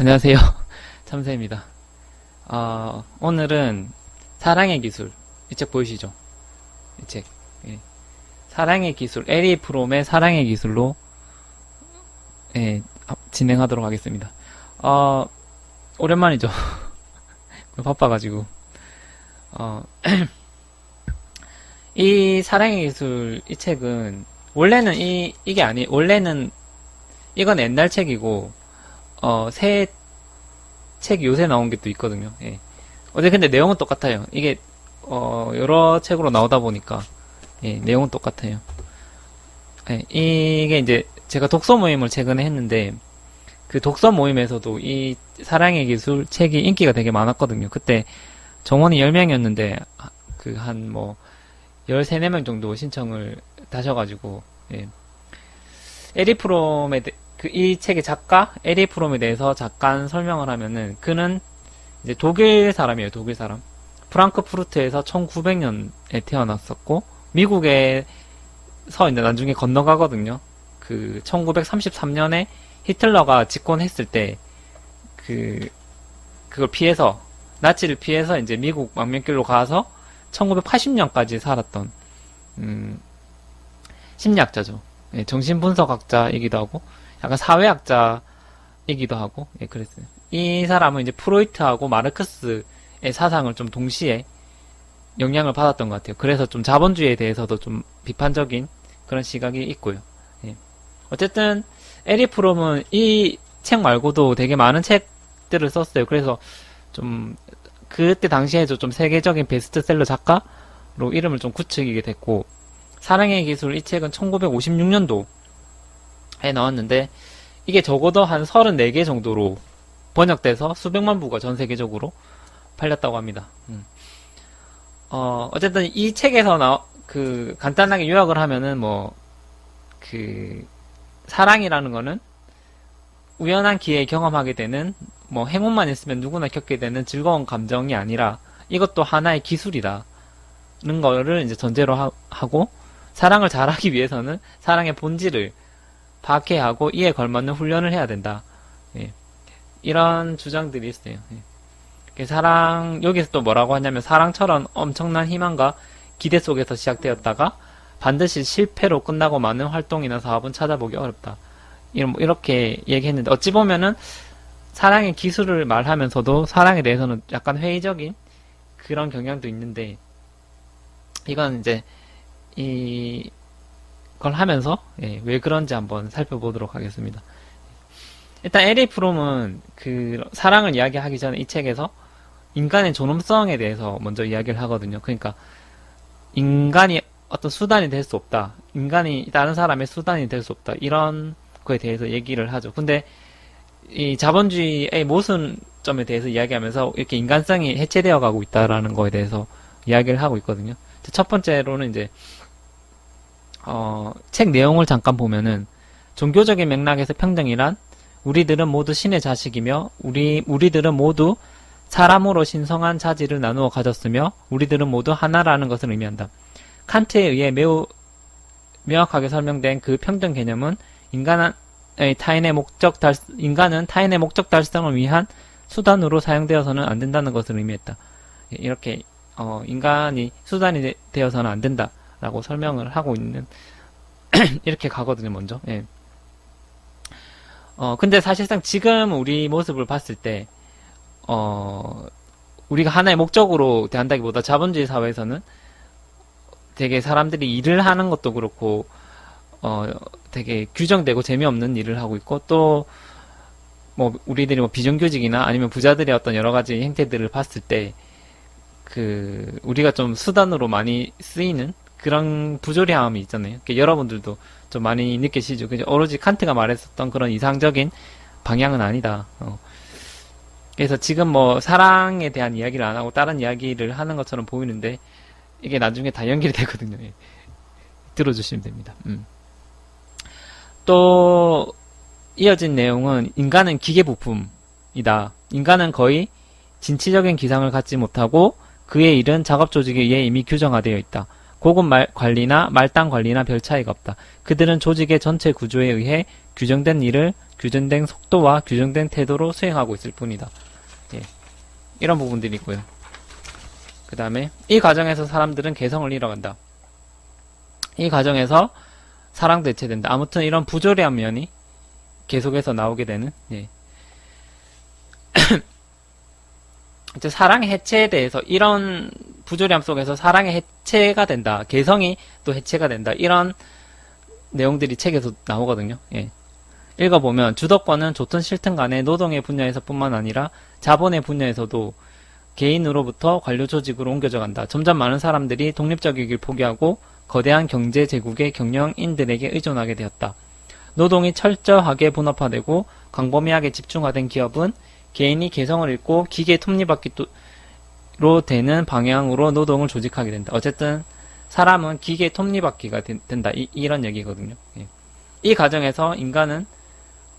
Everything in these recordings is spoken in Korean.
안녕하세요. 참새입니다. 오늘은 사랑의 기술, 이 책 보이시죠? 이 책. 예. 사랑의 기술, 에리 프롬의 사랑의 기술로 예, 진행하도록 하겠습니다. 오랜만이죠. 바빠가지고. 이 사랑의 기술, 이 책은, 원래는 원래는, 이건 옛날 책이고, 새 책 요새 나온 게 또 있거든요. 예. 근데 내용은 똑같아요. 이게, 여러 책으로 나오다 보니까, 예, 내용은 똑같아요. 예, 이게 이제, 제가 독서 모임을 최근에 했는데, 그 독서 모임에서도 이 사랑의 기술 책이 인기가 되게 많았거든요. 그때 정원이 10명이었는데, 그, 13, 4명 정도 신청을 다셔가지고, 예. 에리 프롬의, 이 책의 작가, 에리 프롬에 대해서 잠깐 설명을 하면은, 그는 이제 독일 사람이에요, 독일 사람. 프랑크푸르트에서 1900년에 태어났었고, 미국에서 이제 나중에 건너가거든요. 그, 1933년에 히틀러가 집권했을 때, 그걸 피해서, 나치를 피해서 이제 미국 망명길로 가서 1980년까지 살았던, 심리학자죠. 예, 정신분석학자이기도 하고, 약간 사회학자이기도 하고, 예, 그랬어요. 이 사람은 이제 프로이트하고 마르크스의 사상을 좀 동시에 영향을 받았던 것 같아요. 그래서 좀 자본주의에 대해서도 좀 비판적인 그런 시각이 있고요. 예. 어쨌든, 에리 프롬은 이 책 말고도 되게 많은 책들을 썼어요. 그래서 좀, 그때 당시에도 좀 세계적인 베스트셀러 작가로 이름을 좀 굳히게 됐고, 사랑의 기술 이 책은 1956년도에 나왔는데, 이게 적어도 한 34개 정도로 번역돼서 수백만 부가 전 세계적으로 팔렸다고 합니다. 어쨌든 이 책에서 간단하게 요약을 하면은 사랑이라는 거는 우연한 기회에 경험하게 되는, 행운만 있으면 누구나 겪게 되는 즐거운 감정이 아니라 이것도 하나의 기술이다. 는 거를 이제 전제로 하고, 사랑을 잘하기 위해서는 사랑의 본질을 파악해야 하고 이에 걸맞는 훈련을 해야 된다. 예. 이런 주장들이 있어요. 예. 여기서 또 뭐라고 하냐면, 사랑처럼 엄청난 희망과 기대 속에서 시작되었다가 반드시 실패로 끝나고 마는 활동이나 사업은 찾아보기 어렵다. 이렇게 얘기했는데, 어찌 보면은 사랑의 기술을 말하면서도 사랑에 대해서는 약간 회의적인 그런 경향도 있는데, 이건 이제 이걸 하면서 왜 그런지 한번 살펴보도록 하겠습니다. 일단 에리 프롬은 그 사랑을 이야기하기 전에 이 책에서 인간의 존엄성에 대해서 먼저 이야기를 하거든요. 그러니까 인간이 어떤 수단이 될 수 없다. 인간이 다른 사람의 수단이 될 수 없다. 이런 거에 대해서 얘기를 하죠. 근데 이 자본주의의 모순점에 대해서 이야기하면서 이렇게 인간성이 해체되어 가고 있다라는 거에 대해서 이야기를 하고 있거든요. 첫 번째로는 이제 책 내용을 잠깐 보면은, 종교적인 맥락에서 평등이란 우리들은 모두 신의 자식이며 우리들은 모두 사람으로 신성한 자질을 나누어 가졌으며 우리들은 모두 하나라는 것을 의미한다. 칸트에 의해 매우 명확하게 설명된 그 평등 개념은 인간은 타인의 목적 달성을 위한 수단으로 사용되어서는 안 된다는 것을 의미했다. 이렇게 인간이 수단이 되어서는 안 된다라고 설명을 하고 있는 이렇게 가거든요, 먼저. 예. 근데 사실상 지금 우리 모습을 봤을 때 우리가 하나의 목적으로 대한다기보다 자본주의 사회에서는 되게 사람들이 일을 하는 것도 그렇고 되게 규정되고 재미없는 일을 하고 있고, 또 우리들이 비정규직이나 아니면 부자들의 어떤 여러 가지 행태들을 봤을 때 우리가 좀 수단으로 많이 쓰이는 그런 부조리함이 있잖아요. 여러분들도 좀 많이 느끼시죠. 오로지 칸트가 말했었던 그런 이상적인 방향은 아니다. 그래서 지금 사랑에 대한 이야기를 안 하고 다른 이야기를 하는 것처럼 보이는데, 이게 나중에 다 연결이 되거든요. 예. 들어주시면 됩니다. 또 이어진 내용은, 인간은 기계 부품이다. 인간은 거의 진취적인 기상을 갖지 못하고 그의 일은 작업 조직에 의해 이미 규정화되어 있다. 고급 관리나 말단 관리나 별 차이가 없다. 그들은 조직의 전체 구조에 의해 규정된 일을 규정된 속도와 규정된 태도로 수행하고 있을 뿐이다. 예. 이런 부분들이 있고요. 그 다음에 이 과정에서 사람들은 개성을 잃어간다. 이 과정에서 사랑도 해체된다. 아무튼 이런 부조리한 면이 계속해서 나오게 되는, 예. 이제 사랑의 해체에 대해서 이런 부조리함 속에서 사랑의 해체가 된다. 개성이 또 해체가 된다. 이런 내용들이 책에서 나오거든요. 예. 읽어보면 주도권은 좋든 싫든 간에 노동의 분야에서 뿐만 아니라 자본의 분야에서도 개인으로부터 관료 조직으로 옮겨져 간다. 점점 많은 사람들이 독립적이길 포기하고 거대한 경제 제국의 경영인들에게 의존하게 되었다. 노동이 철저하게 분업화되고 광범위하게 집중화된 기업은 개인이 개성을 잃고 기계 톱니바퀴로 되는 방향으로 노동을 조직하게 된다. 어쨌든 사람은 기계 톱니바퀴가 된다. 이런 얘기거든요. 예. 이 과정에서 인간은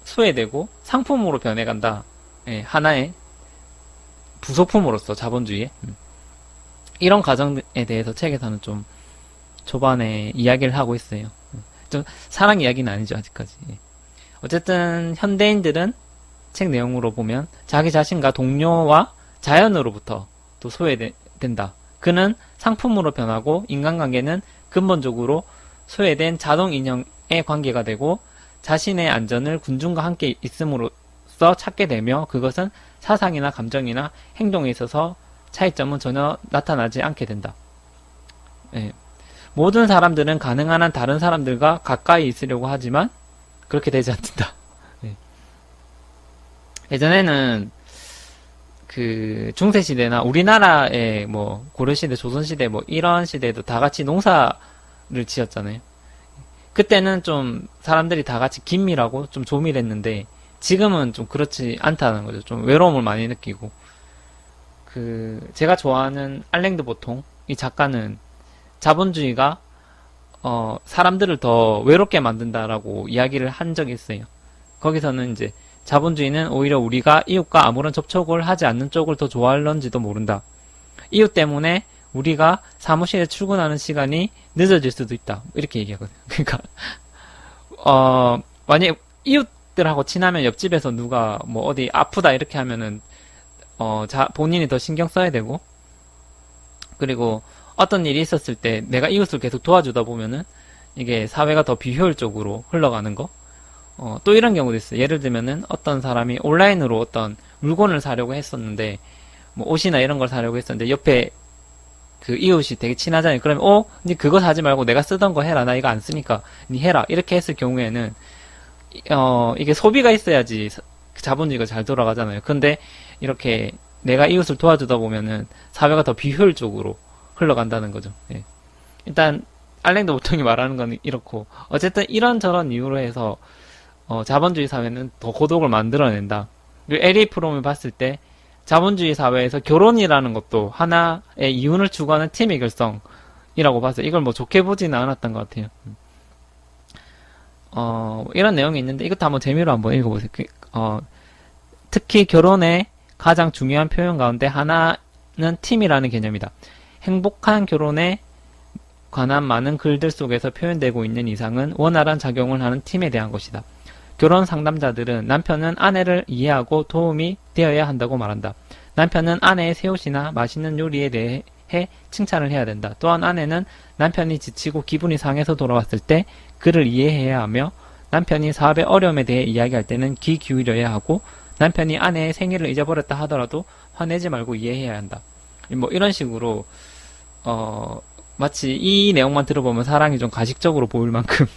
소외되고 상품으로 변해간다. 예, 하나의 부속품으로서 자본주의에. 이런 과정에 대해서 책에서는 좀 초반에 이야기를 하고 있어요. 좀 사랑 이야기는 아니죠, 아직까지. 예. 어쨌든 현대인들은 책 내용으로 보면 자기 자신과 동료와 자연으로부터 또 소외된다. 그는 상품으로 변하고 인간관계는 근본적으로 소외된 자동 인형의 관계가 되고 자신의 안전을 군중과 함께 있음으로써 찾게 되며 그것은 사상이나 감정이나 행동에 있어서 차이점은 전혀 나타나지 않게 된다. 예. 모든 사람들은 가능한 한 다른 사람들과 가까이 있으려고 하지만 그렇게 되지 않는다. 예. 예전에는 그 중세시대나 우리나라의 뭐 고려시대, 조선시대 뭐 이런 시대에도 다 같이 농사를 지었잖아요. 그때는 좀 사람들이 다 같이 긴밀하고 좀 조밀했는데 지금은 좀 그렇지 않다는 거죠. 좀 외로움을 많이 느끼고. 제가 좋아하는 알랭드 보통 이 작가는 자본주의가 사람들을 더 외롭게 만든다라고 이야기를 한 적이 있어요. 거기서는 이제 자본주의는 오히려 우리가 이웃과 아무런 접촉을 하지 않는 쪽을 더 좋아할런지도 모른다. 이웃 때문에 우리가 사무실에 출근하는 시간이 늦어질 수도 있다. 이렇게 얘기하거든요. 그러니까 만약에 이웃들하고 친하면 옆집에서 누가 뭐 어디 아프다 이렇게 하면은 본인이 더 신경 써야 되고, 그리고 어떤 일이 있었을 때 내가 이웃을 계속 도와주다 보면은 이게 사회가 더 비효율적으로 흘러가는 거. 또 이런 경우도 있어요. 예를 들면은 어떤 사람이 온라인으로 어떤 물건을 사려고 했었는데, 뭐 옷이나 이런 걸 사려고 했었는데 옆에 그 이웃이 되게 친하잖아요. 그러면 니 그거 사지 말고 내가 쓰던 거 해라. 나 이거 안 쓰니까 니 해라. 이렇게 했을 경우에는 이게 소비가 있어야지 자본주의가 잘 돌아가잖아요. 근데 이렇게 내가 이웃을 도와주다 보면은 사회가 더 비효율적으로 흘러간다는 거죠. 예. 일단 알랭드 보통이 말하는 건 이렇고, 어쨌든 이런저런 이유로 해서 자본주의 사회는 더 고독을 만들어낸다. 그리고 에리 프롬을 봤을 때 자본주의 사회에서 결혼이라는 것도 하나의 이윤을 추구하는 팀의 결성이라고 봤어요. 이걸 뭐 좋게 보지는 않았던 것 같아요. 이런 내용이 있는데 이것도 한번 재미로 한번 읽어보세요. 특히 결혼의 가장 중요한 표현 가운데 하나는 팀이라는 개념이다. 행복한 결혼에 관한 많은 글들 속에서 표현되고 있는 이상은 원활한 작용을 하는 팀에 대한 것이다. 결혼 상담자들은 남편은 아내를 이해하고 도움이 되어야 한다고 말한다. 남편은 아내의 새옷이나 맛있는 요리에 대해 칭찬을 해야 된다. 또한 아내는 남편이 지치고 기분이 상해서 돌아왔을 때 그를 이해해야 하며, 남편이 사업의 어려움에 대해 이야기할 때는 귀 기울여야 하고, 남편이 아내의 생일을 잊어버렸다 하더라도 화내지 말고 이해해야 한다. 뭐 이런 식으로 마치 이 내용만 들어보면 사랑이 좀 가식적으로 보일 만큼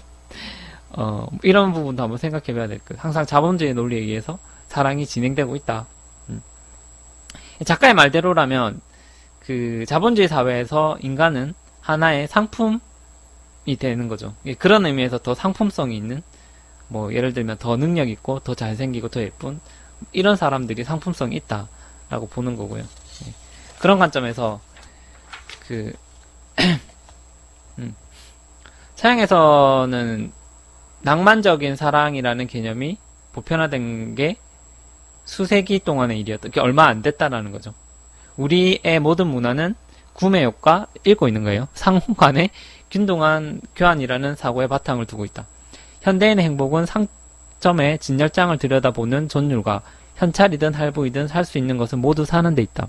이런 부분도 한번 생각해 봐야 될 것. 항상 자본주의 논리에 의해서 사랑이 진행되고 있다. 작가의 말대로라면 그 자본주의 사회에서 인간은 하나의 상품이 되는 거죠. 그런 의미에서 더 상품성이 있는, 뭐 예를 들면 더 능력 있고 더 잘생기고 더 예쁜 이런 사람들이 상품성이 있다라고 보는 거고요. 그런 관점에서 서양에서는 낭만적인 사랑이라는 개념이 보편화된 게 수세기 동안의 일이었다. 그게 얼마 안 됐다라는 거죠. 우리의 모든 문화는 구매욕과 읽고 있는 거예요. 상호 간의 균등한 교환이라는 사고의 바탕을 두고 있다. 현대인의 행복은 접점에 진열장을 들여다보는 전율과 현찰이든 할부이든 살 수 있는 것은 모두 사는 데 있다.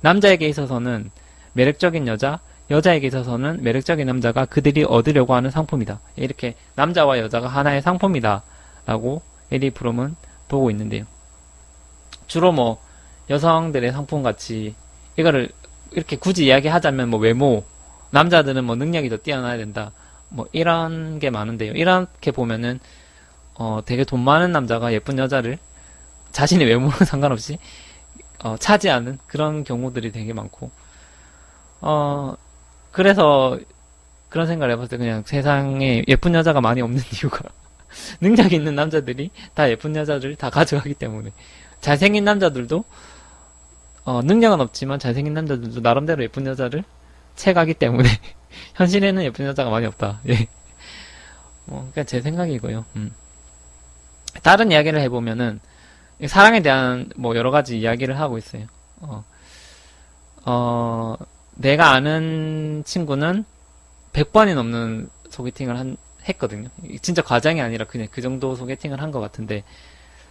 남자에게 있어서는 매력적인 여자, 여자에게 있어서는 매력적인 남자가 그들이 얻으려고 하는 상품이다. 이렇게 남자와 여자가 하나의 상품이다 라고 에리 프롬은 보고 있는데요. 주로 뭐 여성들의 상품같이 이거를 이렇게 굳이 이야기하자면 뭐 외모, 남자들은 뭐 능력이 더 뛰어나야 된다, 뭐 이런 게 많은데요. 이렇게 보면은 되게 돈 많은 남자가 예쁜 여자를 자신의 외모랑 상관없이 차지하는 그런 경우들이 되게 많고, 그래서 그런 생각을 해봤을 때 그냥 세상에 예쁜 여자가 많이 없는 이유가 능력 있는 남자들이 다 예쁜 여자를 다 가져가기 때문에. 잘생긴 남자들도 능력은 없지만 잘생긴 남자들도 나름대로 예쁜 여자를 채가기 때문에 현실에는 예쁜 여자가 많이 없다. 예. 그냥 제 생각이고요. 다른 이야기를 해보면은 사랑에 대한 뭐 여러 가지 이야기를 하고 있어요. 내가 아는 친구는 100번이 넘는 소개팅을 했거든요. 진짜 과장이 아니라 그냥 그 정도 소개팅을 한 것 같은데,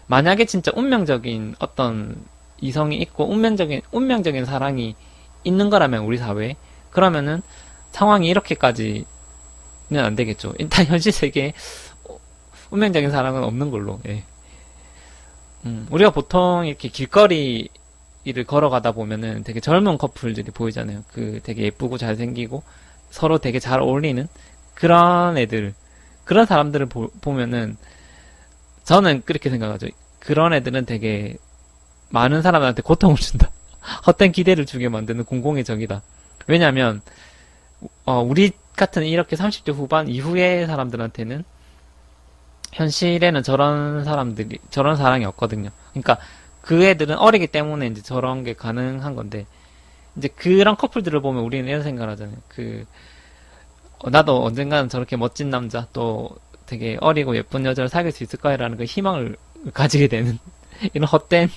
만약에 진짜 운명적인 어떤 이성이 있고 운명적인 사랑이 있는 거라면 우리 사회에, 그러면은 상황이 이렇게까지는 안 되겠죠. 일단 현실 세계에 운명적인 사랑은 없는 걸로. 예. 우리가 보통 이렇게 길거리를 걸어가다 보면은 되게 젊은 커플들이 보이잖아요. 그 되게 예쁘고 잘생기고 서로 되게 잘 어울리는 그런 애들, 그런 사람들을 보면은 저는 그렇게 생각하죠. 그런 애들은 되게 많은 사람한테 고통을 준다. 헛된 기대를 주게 만드는 공공의 적이다. 왜냐면 우리 같은 이렇게 30대 후반 이후의 사람들한테는 현실에는 저런 사랑이 없거든요. 그러니까 그 애들은 어리기 때문에 이제 저런 게 가능한 건데, 이제 그런 커플들을 보면 우리는 이런 생각을 하잖아요. 나도 언젠가는 저렇게 멋진 남자, 또 되게 어리고 예쁜 여자를 사귈 수 있을 거야라는 그 희망을 가지게 되는 이런 헛된,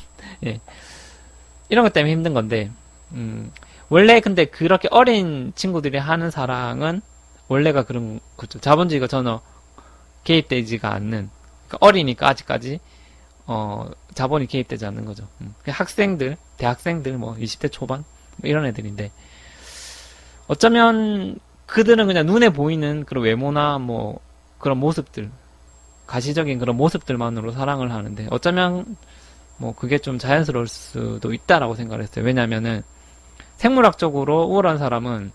예. 이런 것 때문에 힘든 건데, 원래 근데 그렇게 어린 친구들이 하는 사랑은 원래가 그런 거죠. 자본주의가 전혀 개입되지가 않는, 그러니까 어리니까 아직까지 자본이 개입되지 않는 거죠. 학생들, 대학생들, 뭐 20대 초반 뭐 이런 애들인데, 어쩌면 그들은 그냥 눈에 보이는 그런 외모나 뭐 그런 모습들, 가시적인 그런 모습들만으로 사랑을 하는데, 어쩌면 뭐 그게 좀 자연스러울 수도 있다라고 생각을 했어요. 왜냐면은 생물학적으로 우월한 사람은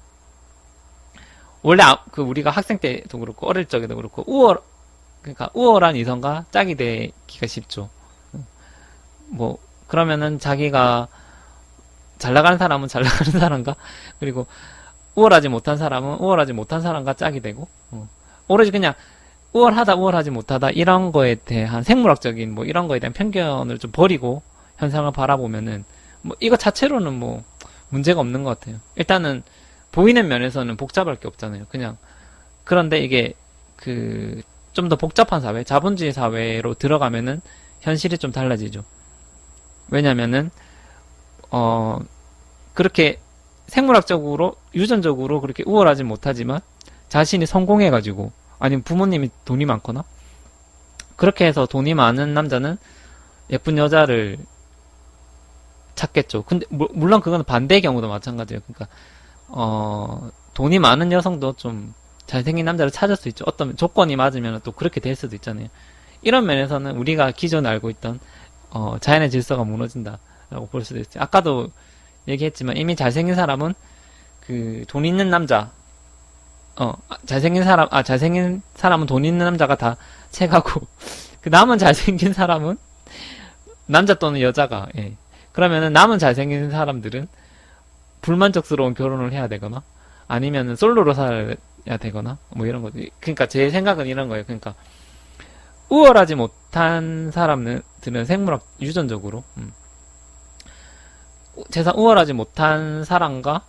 원래 우리가 학생 때도 그렇고 어릴 적에도 그렇고 그러니까 우월한 이성과 짝이 되기가 쉽죠. 뭐 그러면은 자기가 잘 나가는 사람은 잘 나가는 사람과, 그리고 우월하지 못한 사람은 우월하지 못한 사람과 짝이 되고, 오로지 그냥 우월하다 우월하지 못하다 이런 거에 대한 생물학적인 뭐 이런 거에 대한 편견을 좀 버리고 현상을 바라보면은 뭐 이거 자체로는 뭐 문제가 없는 것 같아요. 일단은 보이는 면에서는 복잡할 게 없잖아요. 그냥. 그런데 이게 좀 더 복잡한 사회, 자본주의 사회로 들어가면은 현실이 좀 달라지죠. 왜냐면은 그렇게 생물학적으로 유전적으로 그렇게 우월하지 못하지만 자신이 성공해가지고, 아니면 부모님이 돈이 많거나 그렇게 해서 돈이 많은 남자는 예쁜 여자를 찾겠죠. 근데 물론 그건 반대의 경우도 마찬가지예요. 그러니까 돈이 많은 여성도 좀 잘생긴 남자를 찾을 수 있죠. 어떤 조건이 맞으면 또 그렇게 될 수도 있잖아요. 이런 면에서는 우리가 기존에 알고 있던 자연의 질서가 무너진다라고 볼 수도 있어요. 아까도 얘기했지만 이미 잘생긴 사람은 돈 있는 남자, 잘생긴 사람은 돈 있는 남자가 다 채가고, 남은 잘생긴 사람은 남자 또는 여자가, 예. 그러면은 남은 잘생긴 사람들은 불만족스러운 결혼을 해야 되거나, 아니면은 솔로로 살아야 되거나, 뭐 이런 거지. 그러니까 제 생각은 이런 거예요. 그러니까 우월하지 못한 사람들은 생물학 유전적으로, 우월하지 못한 사람과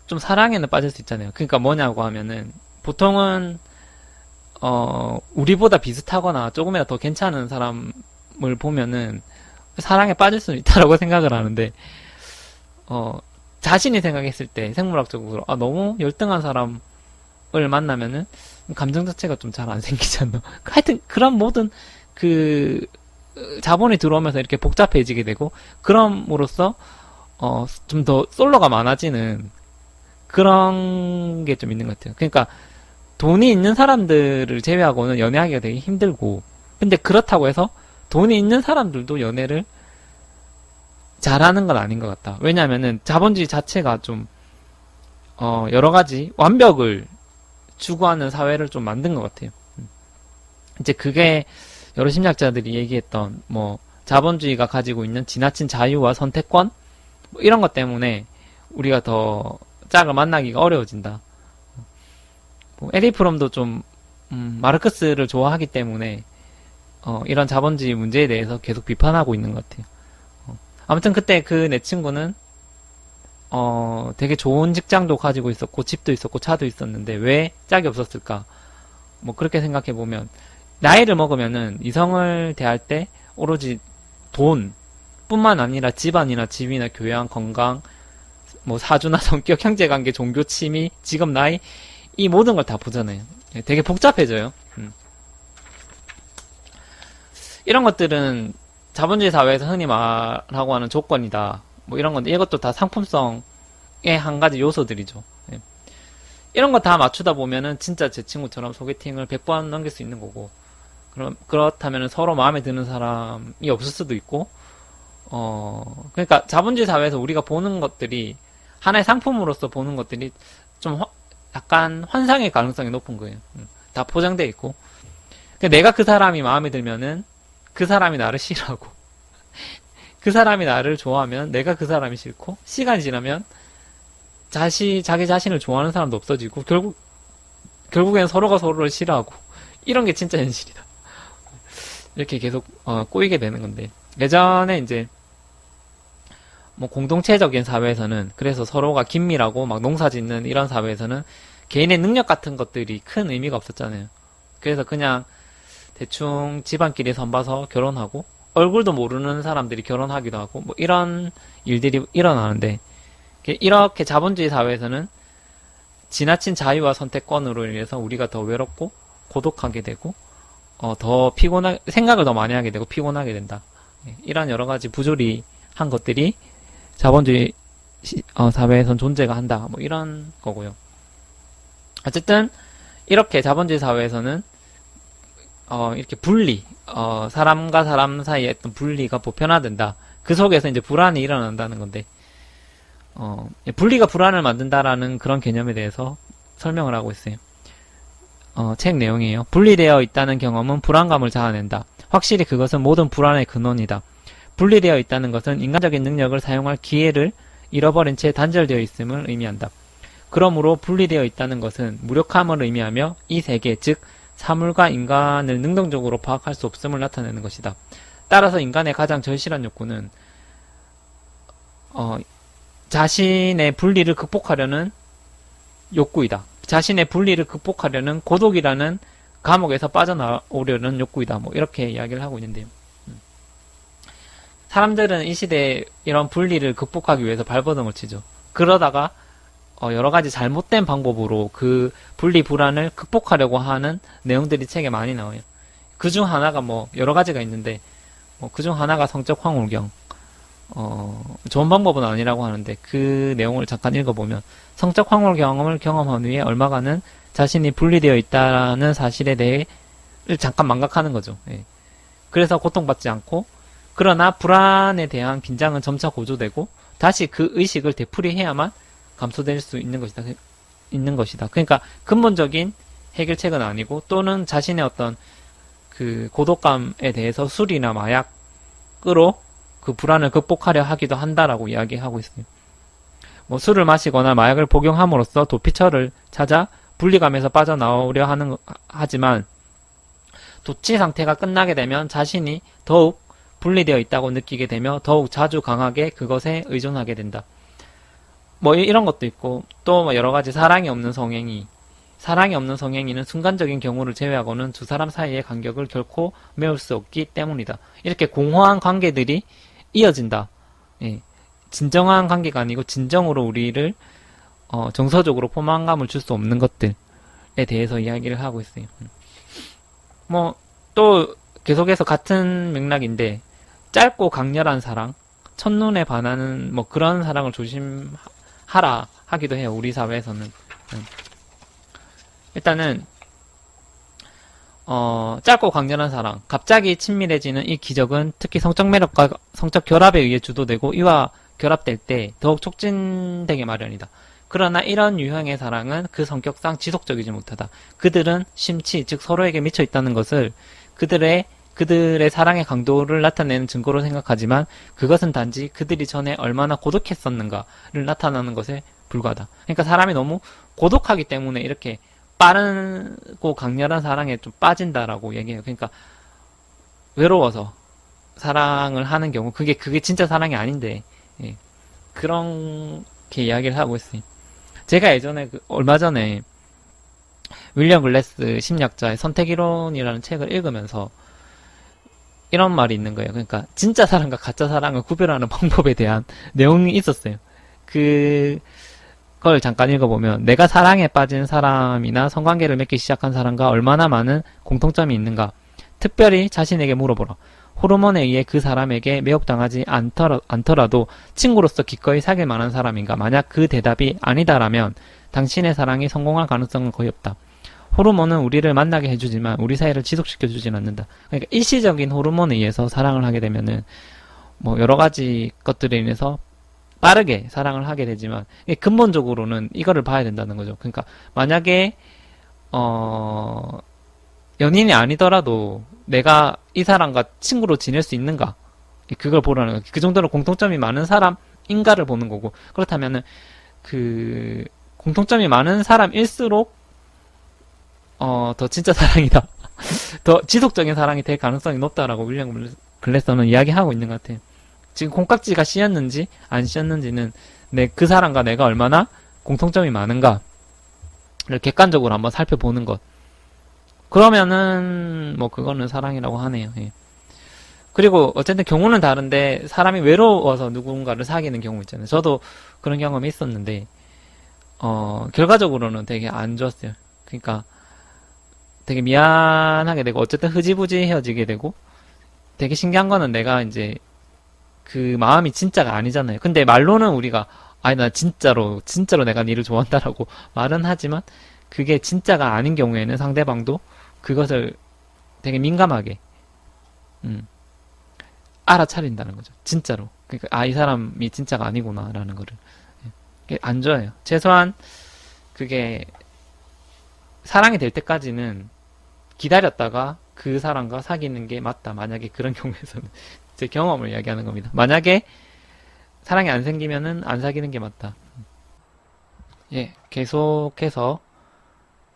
좀 사랑에는 빠질 수 있잖아요. 그러니까 뭐냐고 하면은, 보통은 우리보다 비슷하거나 조금이라도 더 괜찮은 사람을 보면은 사랑에 빠질 수는 있다라고 생각을 하는데, 자신이 생각했을 때 생물학적으로 너무 열등한 사람을 만나면은 감정 자체가 좀 잘 안 생기지 않나. 하여튼 그런 모든 그 자본이 들어오면서 이렇게 복잡해지게 되고 그럼으로써 좀 더 솔로가 많아지는 그런 게 좀 있는 것 같아요. 그러니까 돈이 있는 사람들을 제외하고는 연애하기가 되게 힘들고 근데 그렇다고 해서 돈이 있는 사람들도 연애를 잘하는 건 아닌 것 같다. 왜냐하면은 자본주의 자체가 좀 여러 가지 완벽을 추구하는 사회를 좀 만든 것 같아요. 이제 그게 여러 심리학자들이 얘기했던 뭐 자본주의가 가지고 있는 지나친 자유와 선택권 뭐 이런 것 때문에 우리가 더 짝을 만나기가 어려워진다. 뭐 에리 프롬도 좀 마르크스를 좋아하기 때문에 이런 자본주의 문제에 대해서 계속 비판하고 있는 것 같아요. 아무튼 그때 그 내 친구는 되게 좋은 직장도 가지고 있었고 집도 있었고 차도 있었는데 왜 짝이 없었을까? 뭐 그렇게 생각해 보면 나이를 먹으면은 이성을 대할 때 오로지 돈 뿐만 아니라 집안이나 집이나 교양, 건강, 뭐 사주나 성격, 형제관계, 종교, 취미, 직업, 나이 이 모든 걸 다 보잖아요. 되게 복잡해져요. 이런 것들은 자본주의 사회에서 흔히 말하고 하는 조건이다. 뭐 이런 건데 이것도 다 상품성의 한 가지 요소들이죠. 이런 거 다 맞추다 보면은 진짜 제 친구처럼 소개팅을 100번 넘길 수 있는 거고 그렇다면 서로 마음에 드는 사람이 없을 수도 있고 그러니까 자본주의 사회에서 우리가 보는 것들이 하나의 상품으로서 보는 것들이 좀 약간 환상의 가능성이 높은 거예요. 다 포장되어 있고 내가 그 사람이 마음에 들면은 그 사람이 나를 싫어하고 그 사람이 나를 좋아하면 내가 그 사람이 싫고 시간이 지나면 자기 자신을 좋아하는 사람도 없어지고 결국엔 서로가 서로를 싫어하고 이런 게 진짜 현실이다. 이렇게 계속 꼬이게 되는 건데 예전에 이제 뭐 공동체적인 사회에서는 그래서 서로가 긴밀하고 막 농사 짓는 이런 사회에서는 개인의 능력 같은 것들이 큰 의미가 없었잖아요. 그래서 그냥 대충 집안끼리 선봐서 결혼하고 얼굴도 모르는 사람들이 결혼하기도 하고 뭐 이런 일들이 일어나는데 이렇게 자본주의 사회에서는 지나친 자유와 선택권으로 인해서 우리가 더 외롭고 고독하게 되고 더 생각을 더 많이 하게 되고 피곤하게 된다. 이런 여러 가지 부조리한 것들이 자본주의 사회에선 존재가 한다. 뭐 이런 거고요. 어쨌든 이렇게 자본주의 사회에서는 이렇게 사람과 사람 사이에 어떤 분리가 보편화된다. 그 속에서 이제 불안이 일어난다는 건데, 분리가 불안을 만든다라는 그런 개념에 대해서 설명을 하고 있어요. 책 내용이에요. 분리되어 있다는 경험은 불안감을 자아낸다. 확실히 그것은 모든 불안의 근원이다. 분리되어 있다는 것은 인간적인 능력을 사용할 기회를 잃어버린 채 단절되어 있음을 의미한다. 그러므로 분리되어 있다는 것은 무력함을 의미하며 이 세계, 즉 사물과 인간을 능동적으로 파악할 수 없음을 나타내는 것이다. 따라서 인간의 가장 절실한 욕구는 자신의 분리를 극복하려는 욕구이다. 자신의 분리를 극복하려는 고독이라는 감옥에서 빠져나오려는 욕구이다. 뭐 이렇게 이야기를 하고 있는데요. 사람들은 이 시대에 이런 분리를 극복하기 위해서 발버둥을 치죠. 그러다가 여러 가지 잘못된 방법으로 그 분리 불안을 극복하려고 하는 내용들이 책에 많이 나와요. 그중 하나가 뭐 여러 가지가 있는데 그중 하나가 성적 황홀경. 좋은 방법은 아니라고 하는데 그 내용을 잠깐 읽어보면 성적 황홀경험을 경험한 후에 얼마간은 자신이 분리되어 있다는 사실에 대해 잠깐 망각하는 거죠. 예. 그래서 고통받지 않고 그러나 불안에 대한 긴장은 점차 고조되고 다시 그 의식을 되풀이해야만 감소될 수 있는 것이다. 그러니까 근본적인 해결책은 아니고 또는 자신의 어떤 그 고독감에 대해서 술이나 마약으로 그 불안을 극복하려 하기도 한다라고 이야기하고 있어요. 뭐 술을 마시거나 마약을 복용함으로써 도피처를 찾아 분리감에서 빠져나오려 하지만 도취 상태가 끝나게 되면 자신이 더욱 분리되어 있다고 느끼게 되며 더욱 자주 강하게 그것에 의존하게 된다. 뭐 이런 것도 있고 또 뭐 여러 가지 사랑이 없는 성행위는 순간적인 경우를 제외하고는 두 사람 사이의 간격을 결코 메울 수 없기 때문이다. 이렇게 공허한 관계들이 이어진다. 예. 진정한 관계가 아니고 진정으로 우리를 정서적으로 포만감을 줄 수 없는 것들 대해서 이야기를 하고 있어요. 뭐, 또, 계속해서 같은 맥락인데, 짧고 강렬한 사랑, 첫눈에 반하는, 뭐, 그런 사랑을 조심하라 하기도 해요. 우리 사회에서는. 일단은, 짧고 강렬한 사랑, 갑자기 친밀해지는 이 기적은 특히 성적 매력과 성적 결합에 의해 주도되고 이와 결합될 때 더욱 촉진되게 마련이다. 그러나 이런 유형의 사랑은 그 성격상 지속적이지 못하다. 그들은 심치, 즉 서로에게 미쳐 있다는 것을 그들의 사랑의 강도를 나타내는 증거로 생각하지만 그것은 단지 그들이 전에 얼마나 고독했었는가를 나타나는 것에 불과하다. 그러니까 사람이 너무 고독하기 때문에 이렇게 빠르고 강렬한 사랑에 좀 빠진다라고 얘기해요. 그러니까 외로워서 사랑을 하는 경우 그게 진짜 사랑이 아닌데 예. 그렇게 이야기를 하고 있어요. 제가 예전에 얼마 전에 윌리엄 글래스 심리학자의 선택이론이라는 책을 읽으면서 이런 말이 있는 거예요. 그러니까 진짜 사랑과 가짜 사랑을 구별하는 방법에 대한 내용이 있었어요. 그걸 잠깐 읽어보면 내가 사랑에 빠진 사람이나 성관계를 맺기 시작한 사람과 얼마나 많은 공통점이 있는가 특별히 자신에게 물어보라. 호르몬에 의해 그 사람에게 매혹당하지 않더라도 친구로서 기꺼이 사귈 만한 사람인가? 만약 그 대답이 아니다라면 당신의 사랑이 성공할 가능성은 거의 없다. 호르몬은 우리를 만나게 해주지만 우리 사이를 지속시켜주진 않는다. 그러니까 일시적인 호르몬에 의해서 사랑을 하게 되면은 뭐 여러 가지 것들에 인해서 빠르게 사랑을 하게 되지만 근본적으로는 이거를 봐야 된다는 거죠. 그러니까 만약에 연인이 아니더라도 내가 이 사람과 친구로 지낼 수 있는가? 그걸 보라는 거예요. 그 정도로 공통점이 많은 사람인가를 보는 거고 그렇다면은 그 공통점이 많은 사람일수록 더 진짜 사랑이다. 더 지속적인 사랑이 될 가능성이 높다라고 윌리엄 글래서는 이야기하고 있는 것 같아요. 지금 콩깍지가 씌었는지 안 씌었는지는 그 사람과 내가 얼마나 공통점이 많은가를 객관적으로 한번 살펴보는 것. 그러면은 뭐 그거는 사랑이라고 하네요. 예. 그리고 어쨌든 경우는 다른데 사람이 외로워서 누군가를 사귀는 경우 있잖아요. 저도 그런 경험이 있었는데 결과적으로는 되게 안 좋았어요. 그러니까 되게 미안하게 되고 어쨌든 흐지부지 헤어지게 되고 되게 신기한 거는 내가 이제 그 마음이 진짜가 아니잖아요. 근데 말로는 우리가 아니 나 진짜로 내가 니를 좋아한다라고 말은 하지만 그게 진짜가 아닌 경우에는 상대방도 그것을 되게 민감하게 알아차린다는 거죠. 진짜로. 그러니까 이 사람이 진짜가 아니구나라는 거를 안 좋아해요. 최소한 그게 사랑이 될 때까지는 기다렸다가 그 사람과 사귀는 게 맞다. 만약에 그런 경우에서는 제 경험을 이야기하는 겁니다. 만약에 사랑이 안 생기면은 안 사귀는 게 맞다. 예, 계속해서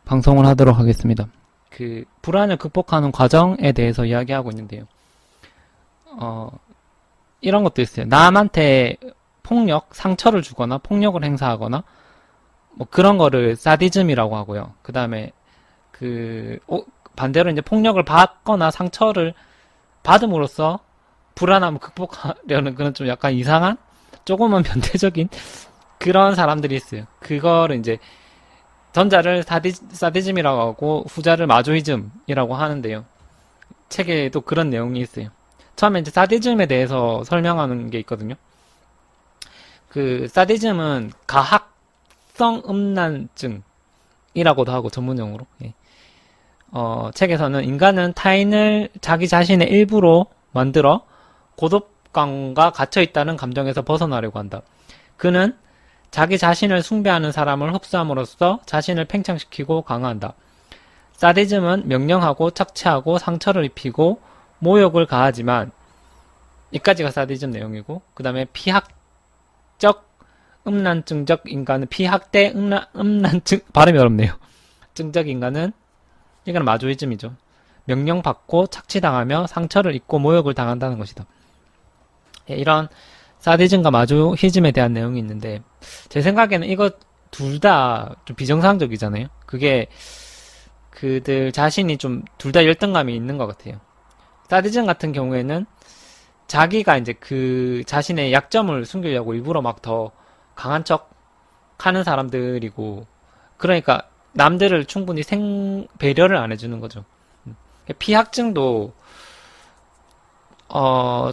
방송을 하도록 하겠습니다. 그 불안을 극복하는 과정에 대해서 이야기하고 있는데요. 이런 것도 있어요. 남한테 상처를 주거나 폭력을 행사하거나 뭐 그런 거를 사디즘이라고 하고요. 그 다음에 반대로 이제 폭력을 받거나 상처를 받음으로써 불안함을 극복하려는 그런 좀 약간 이상한 조금은 변태적인 그런 사람들이 있어요. 그거를 이제 전자를 사디즘이라고 하고 후자를 마조이즘이라고 하는데요. 책에도 그런 내용이 있어요. 처음에 이제 사디즘에 대해서 설명하는 게 있거든요. 그 사디즘은 가학성 음란증이라고도 하고 전문용어로. 예. 책에서는 인간은 타인을 자기 자신의 일부로 만들어 고독감과 갇혀있다는 감정에서 벗어나려고 한다. 그는 자기 자신을 숭배하는 사람을 흡수함으로써 자신을 팽창시키고 강화한다. 사디즘은 명령하고 착취하고 상처를 입히고 모욕을 가하지만 이까지가 사디즘 내용이고 그 다음에 피학적 음란증적 인간은 피학대 음란증 발음이 어렵네요. 증적 인간은 이건 마조이즘이죠. 명령받고 착취당하며 상처를 입고 모욕을 당한다는 것이다. 예, 이런 사디즘과 마조히즘에 대한 내용이 있는데 제 생각에는 이거 둘 다 좀 비정상적이잖아요. 그게 그들 자신이 좀 둘 다 열등감이 있는 것 같아요. 사디즘 같은 경우에는 자기가 이제 그 자신의 약점을 숨기려고 일부러 막 더 강한 척 하는 사람들이고 그러니까 남들을 충분히 배려를 안 해주는 거죠. 피학증도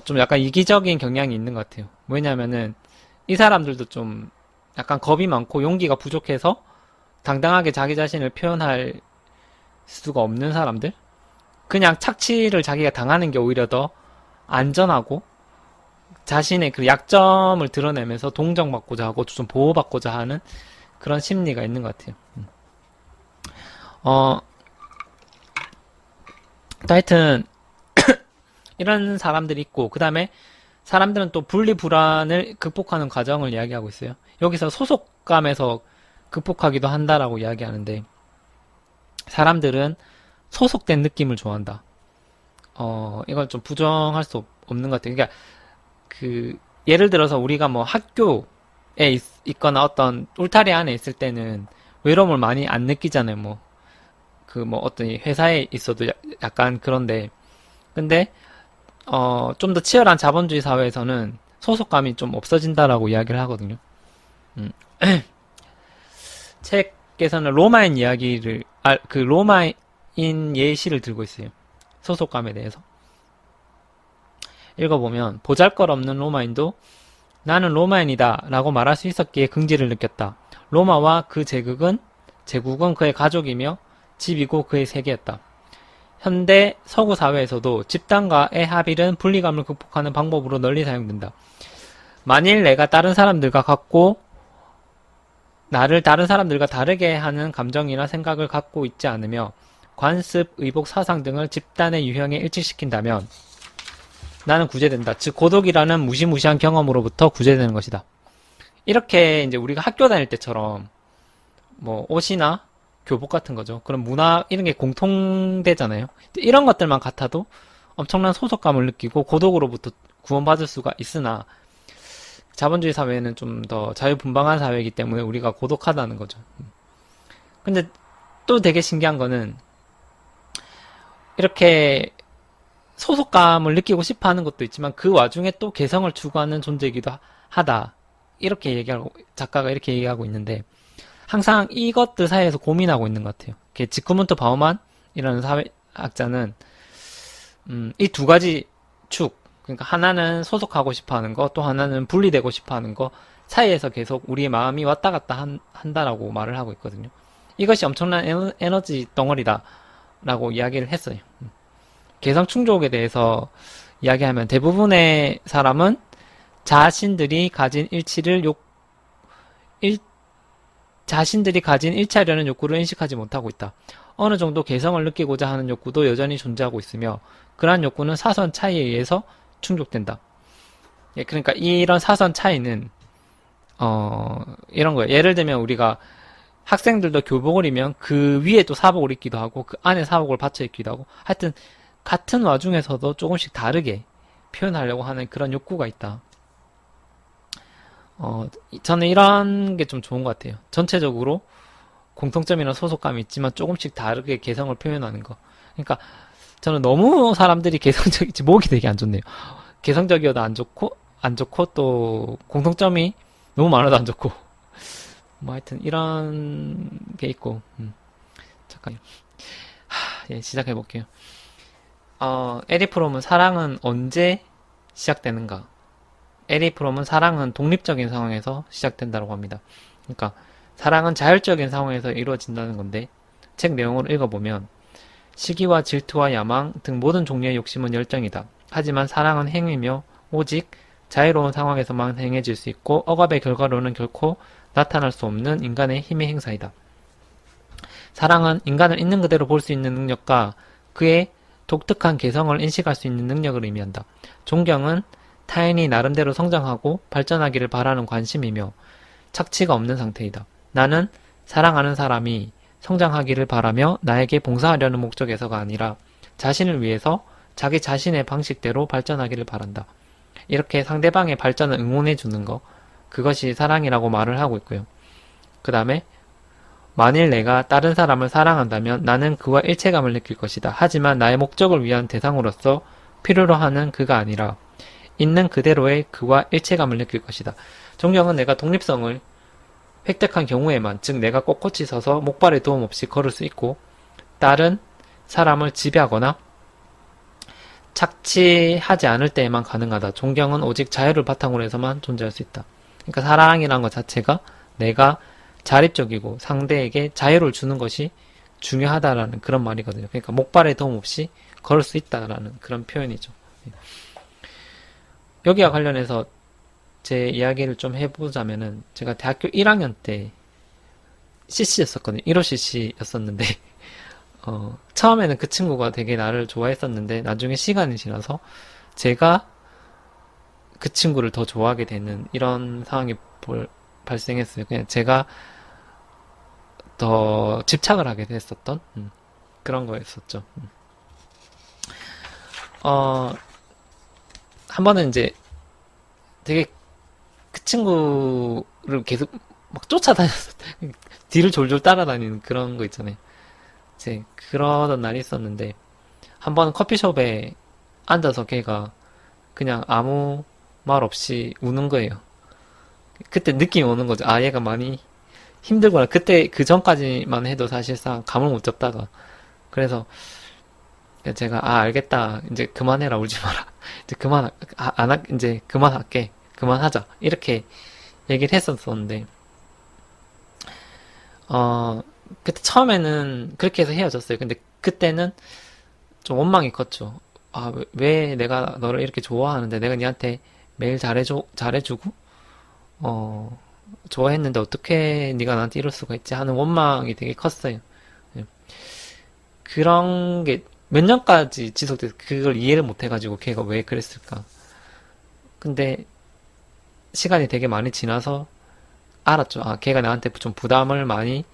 좀 약간 이기적인 경향이 있는 것 같아요. 왜냐면은 이 사람들도 좀 약간 겁이 많고 용기가 부족해서 당당하게 자기 자신을 표현할 수가 없는 사람들? 그냥 착취를 자기가 당하는 게 오히려 더 안전하고 자신의 그 약점을 드러내면서 동정받고자 하고 좀 보호받고자 하는 그런 심리가 있는 것 같아요. 어, 하여튼 이런 사람들이 있고 그 다음에 사람들은 또 분리불안을 극복하는 과정을 이야기하고 있어요. 여기서 소속감에서 극복하기도 한다라고 이야기하는데 사람들은 소속된 느낌을 좋아한다. 이건 좀 부정할 수 없는 것 같아요. 그러니까 예를 들어서 우리가 뭐 학교에 있거나 어떤 울타리 안에 있을 때는 외로움을 많이 안 느끼잖아요. 어떤 회사에 있어도 약간 그런데. 근데, 좀 더 치열한 자본주의 사회에서는 소속감이 좀 없어진다라고 이야기를 하거든요. 음. 책에서는 로마인 이야기를, 로마인 예시를 들고 있어요. 소속감에 대해서. 읽어보면, 보잘것없는 로마인도 나는 로마인이다 라고 말할 수 있었기에 긍지를 느꼈다. 로마와 그 제국은 그의 가족이며 집이고 그의 세계였다. 현대 서구 사회에서도 집단과의 합일은 분리감을 극복하는 방법으로 널리 사용된다. 만일 내가 나를 다른 사람들과 다르게 하는 감정이나 생각을 갖고 있지 않으며 관습, 의복, 사상 등을 집단의 유형에 일치시킨다면 나는 구제된다. 즉 고독이라는 무시무시한 경험으로부터 구제되는 것이다. 이렇게 이제 우리가 학교 다닐 때처럼 뭐 옷이나 교복 같은 거죠. 그런 문화 이런 게 공통되잖아요. 이런 것들만 같아도 엄청난 소속감을 느끼고 고독으로부터 구원받을 수가 있으나 자본주의 사회는 좀 더 자유분방한 사회이기 때문에 우리가 고독하다는 거죠. 근데 또 되게 신기한 거는 이렇게 소속감을 느끼고 싶어 하는 것도 있지만 그 와중에 또 개성을 추구하는 존재이기도 하다. 작가가 이렇게 얘기하고 있는데 항상 이것들 사이에서 고민하고 있는 것 같아요. 지크문트 바우만이라는 사회학자는 이 두 가지 축, 그러니까 하나는 소속하고 싶어 하는 거, 또 하나는 분리되고 싶어 하는 거 사이에서 계속 우리의 마음이 왔다 갔다 한다라고 말을 하고 있거든요. 이것이 엄청난 에너지 덩어리다 라고 이야기를 했어요. 개성 충족에 대해서 이야기하면 대부분의 사람은 자신들이 가진 일치하려는 욕구를 인식하지 못하고 있다. 어느 정도 개성을 느끼고자 하는 욕구도 여전히 존재하고 있으며 그러한 욕구는 사선 차이에 의해서 충족된다. 그러니까 이런 사선 차이는 이런 거예요. 예를 들면 우리가 학생들도 교복을 입으면 그 위에 또 사복을 입기도 하고 그 안에 사복을 받쳐 입기도 하고 하여튼 같은 와중에서도 조금씩 다르게 표현하려고 하는 그런 욕구가 있다. 저는 이런 게 좀 좋은 것 같아요. 전체적으로 공통점이나 소속감이 있지만 조금씩 다르게 개성을 표현하는 거. 그러니까 저는 너무 사람들이 개성적이지 목이 되게 안 좋네요. 개성적이어도 안 좋고 또 공통점이 너무 많아도 안 좋고 뭐 하여튼 이런 게 있고 잠깐요. 예, 시작해 볼게요. 에릭 프롬은 사랑은 언제 시작되는가? 에릭 프롬은 사랑은 독립적인 상황에서 시작된다고 합니다. 그러니까 사랑은 자율적인 상황에서 이루어진다는 건데 책 내용을 읽어보면 시기와 질투와 야망 등 모든 종류의 욕심은 열정이다. 하지만 사랑은 행위며 오직 자유로운 상황에서만 행해질 수 있고 억압의 결과로는 결코 나타날 수 없는 인간의 힘의 행사이다. 사랑은 인간을 있는 그대로 볼 수 있는 능력과 그의 독특한 개성을 인식할 수 있는 능력을 의미한다. 존경은 타인이 나름대로 성장하고 발전하기를 바라는 관심이며 착취가 없는 상태이다. 나는 사랑하는 사람이 성장하기를 바라며 나에게 봉사하려는 목적에서가 아니라 자신을 위해서 자기 자신의 방식대로 발전하기를 바란다. 이렇게 상대방의 발전을 응원해 주는 것, 그것이 사랑이라고 말을 하고 있고요. 그 다음에 만일 내가 다른 사람을 사랑한다면 나는 그와 일체감을 느낄 것이다. 하지만 나의 목적을 위한 대상으로서 필요로 하는 그가 아니라 있는 그대로의 그와 일체감을 느낄 것이다. 존경은 내가 독립성을 획득한 경우에만, 즉 내가 꼿꼿이 서서 목발의 도움 없이 걸을 수 있고 다른 사람을 지배하거나 착취하지 않을 때에만 가능하다. 존경은 오직 자유를 바탕으로 해서만 존재할 수 있다. 그러니까 사랑이라는 것 자체가 내가 자립적이고 상대에게 자유를 주는 것이 중요하다라는 그런 말이거든요. 그러니까 목발의 도움 없이 걸을 수 있다라는 그런 표현이죠. 여기와 관련해서 제 이야기를 좀 해보자면은 제가 대학교 1학년 때 CC였었거든요. 1호 CC였었는데 처음에는 그 친구가 되게 나를 좋아했었는데 나중에 시간이 지나서 제가 그 친구를 더 좋아하게 되는 이런 상황이 발생했어요. 그냥 제가 더 집착을 하게 됐었던 그런 거였었죠. 어, 한 번은 이제 되게 그 친구를 계속 막 쫓아다녔어. 뒤를 졸졸 따라다니는 그런 거 있잖아요. 이제 그러던 날이 있었는데 한 번은 커피숍에 앉아서 걔가 그냥 아무 말 없이 우는 거예요. 그때 느낌이 오는 거죠. 아, 얘가 많이 힘들구나. 그때 그 전까지만 해도 사실상 감을 못 잡다가 그래서 제가 알겠다. 이제 그만해라. 울지 마라. 이제 이제 그만할게. 그만하자. 이렇게 얘기를 했었었는데 어 그때 처음에는 그렇게 해서 헤어졌어요. 근데 그때는 좀 원망이 컸죠. 아, 왜 내가 너를 이렇게 좋아하는데 내가 니한테 매일 잘해주고 어 좋아했는데 어떻게 네가 나한테 이럴 수가 있지 하는 원망이 되게 컸어요. 예. 그런 게 몇 년까지 지속돼서 그걸 이해를 못 해가지고 걔가 왜 그랬을까. 근데 시간이 되게 많이 지나서 알았죠. 아, 걔가 나한테 좀 부담을 많이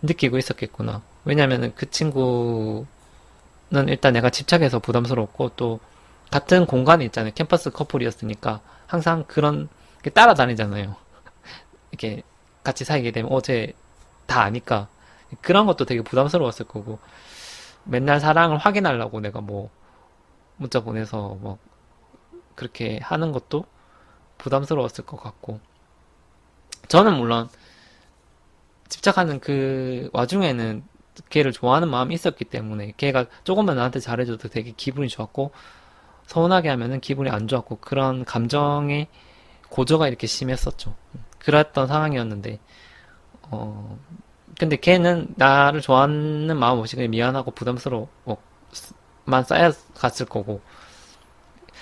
느끼고 있었겠구나. 왜냐면은 그 친구는 일단 내가 집착해서 부담스럽고 또 같은 공간에 있잖아요. 캠퍼스 커플이었으니까 항상 그런 게 따라다니잖아요. 이렇게 같이 살게 되면 쟤 다 아니까 그런 것도 되게 부담스러웠을 거고 맨날 사랑을 확인하려고 내가 뭐 문자 보내서 뭐 그렇게 하는 것도 부담스러웠을 것 같고 저는 물론 집착하는 그 와중에는 걔를 좋아하는 마음이 있었기 때문에 걔가 조금만 나한테 잘해줘도 되게 기분이 좋았고 서운하게 하면은 기분이 안 좋았고 그런 감정의 고조가 이렇게 심했었죠. 그랬던 상황이었는데 근데 걔는 나를 좋아하는 마음 없이 그냥 미안하고 부담스러워만 쌓여갔을 거고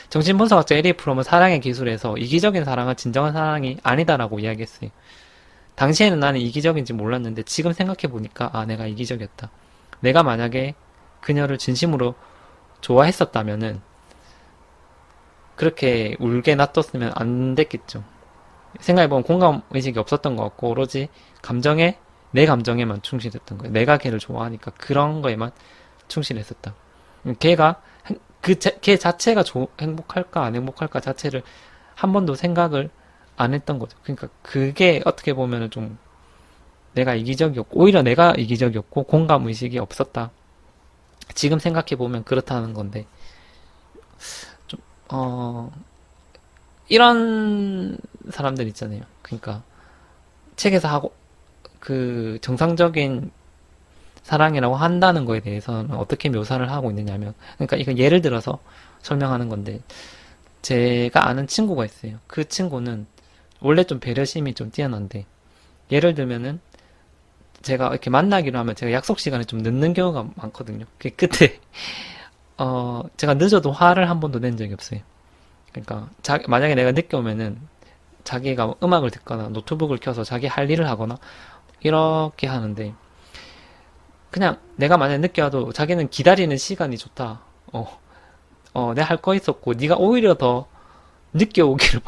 정신분석학자 에리 프롬은 사랑의 기술에서 이기적인 사랑은 진정한 사랑이 아니다라고 이야기했어요. 당시에는 나는 이기적인지 몰랐는데 지금 생각해보니까 내가 이기적이었다. 내가 만약에 그녀를 진심으로 좋아했었다면은 그렇게 울게 놔뒀으면 안 됐겠죠. 생각해보면 공감의식이 없었던 것 같고 오로지 내 감정에만 충실했던 거예요. 내가 걔를 좋아하니까 그런 거에만 충실했었다. 걔가 걔 자체가 행복할까 안 행복할까 자체를 한 번도 생각을 안 했던 거죠. 그러니까 그게 어떻게 보면은 좀 오히려 내가 이기적이었고 공감 의식이 없었다. 지금 생각해 보면 그렇다는 건데 좀 이런 사람들 있잖아요. 그러니까 책에서 하고 그 정상적인 사랑이라고 한다는 거에 대해서는 어떻게 묘사를 하고 있느냐면 그러니까 이거 예를 들어서 설명하는 건데 제가 아는 친구가 있어요. 그 친구는 원래 좀 배려심이 좀 뛰어난데 예를 들면은 제가 이렇게 만나기로 하면 제가 약속 시간에 좀 늦는 경우가 많거든요. 그때 제가 늦어도 화를 한 번도 낸 적이 없어요. 그러니까 만약에 내가 늦게 오면은 자기가 음악을 듣거나 노트북을 켜서 자기 할 일을 하거나 이렇게 하는데 그냥 내가 만약에 늦게 와도 자기는 기다리는 시간이 좋다. 내가 할 거 있었고 네가 오히려 더 늦게 오기를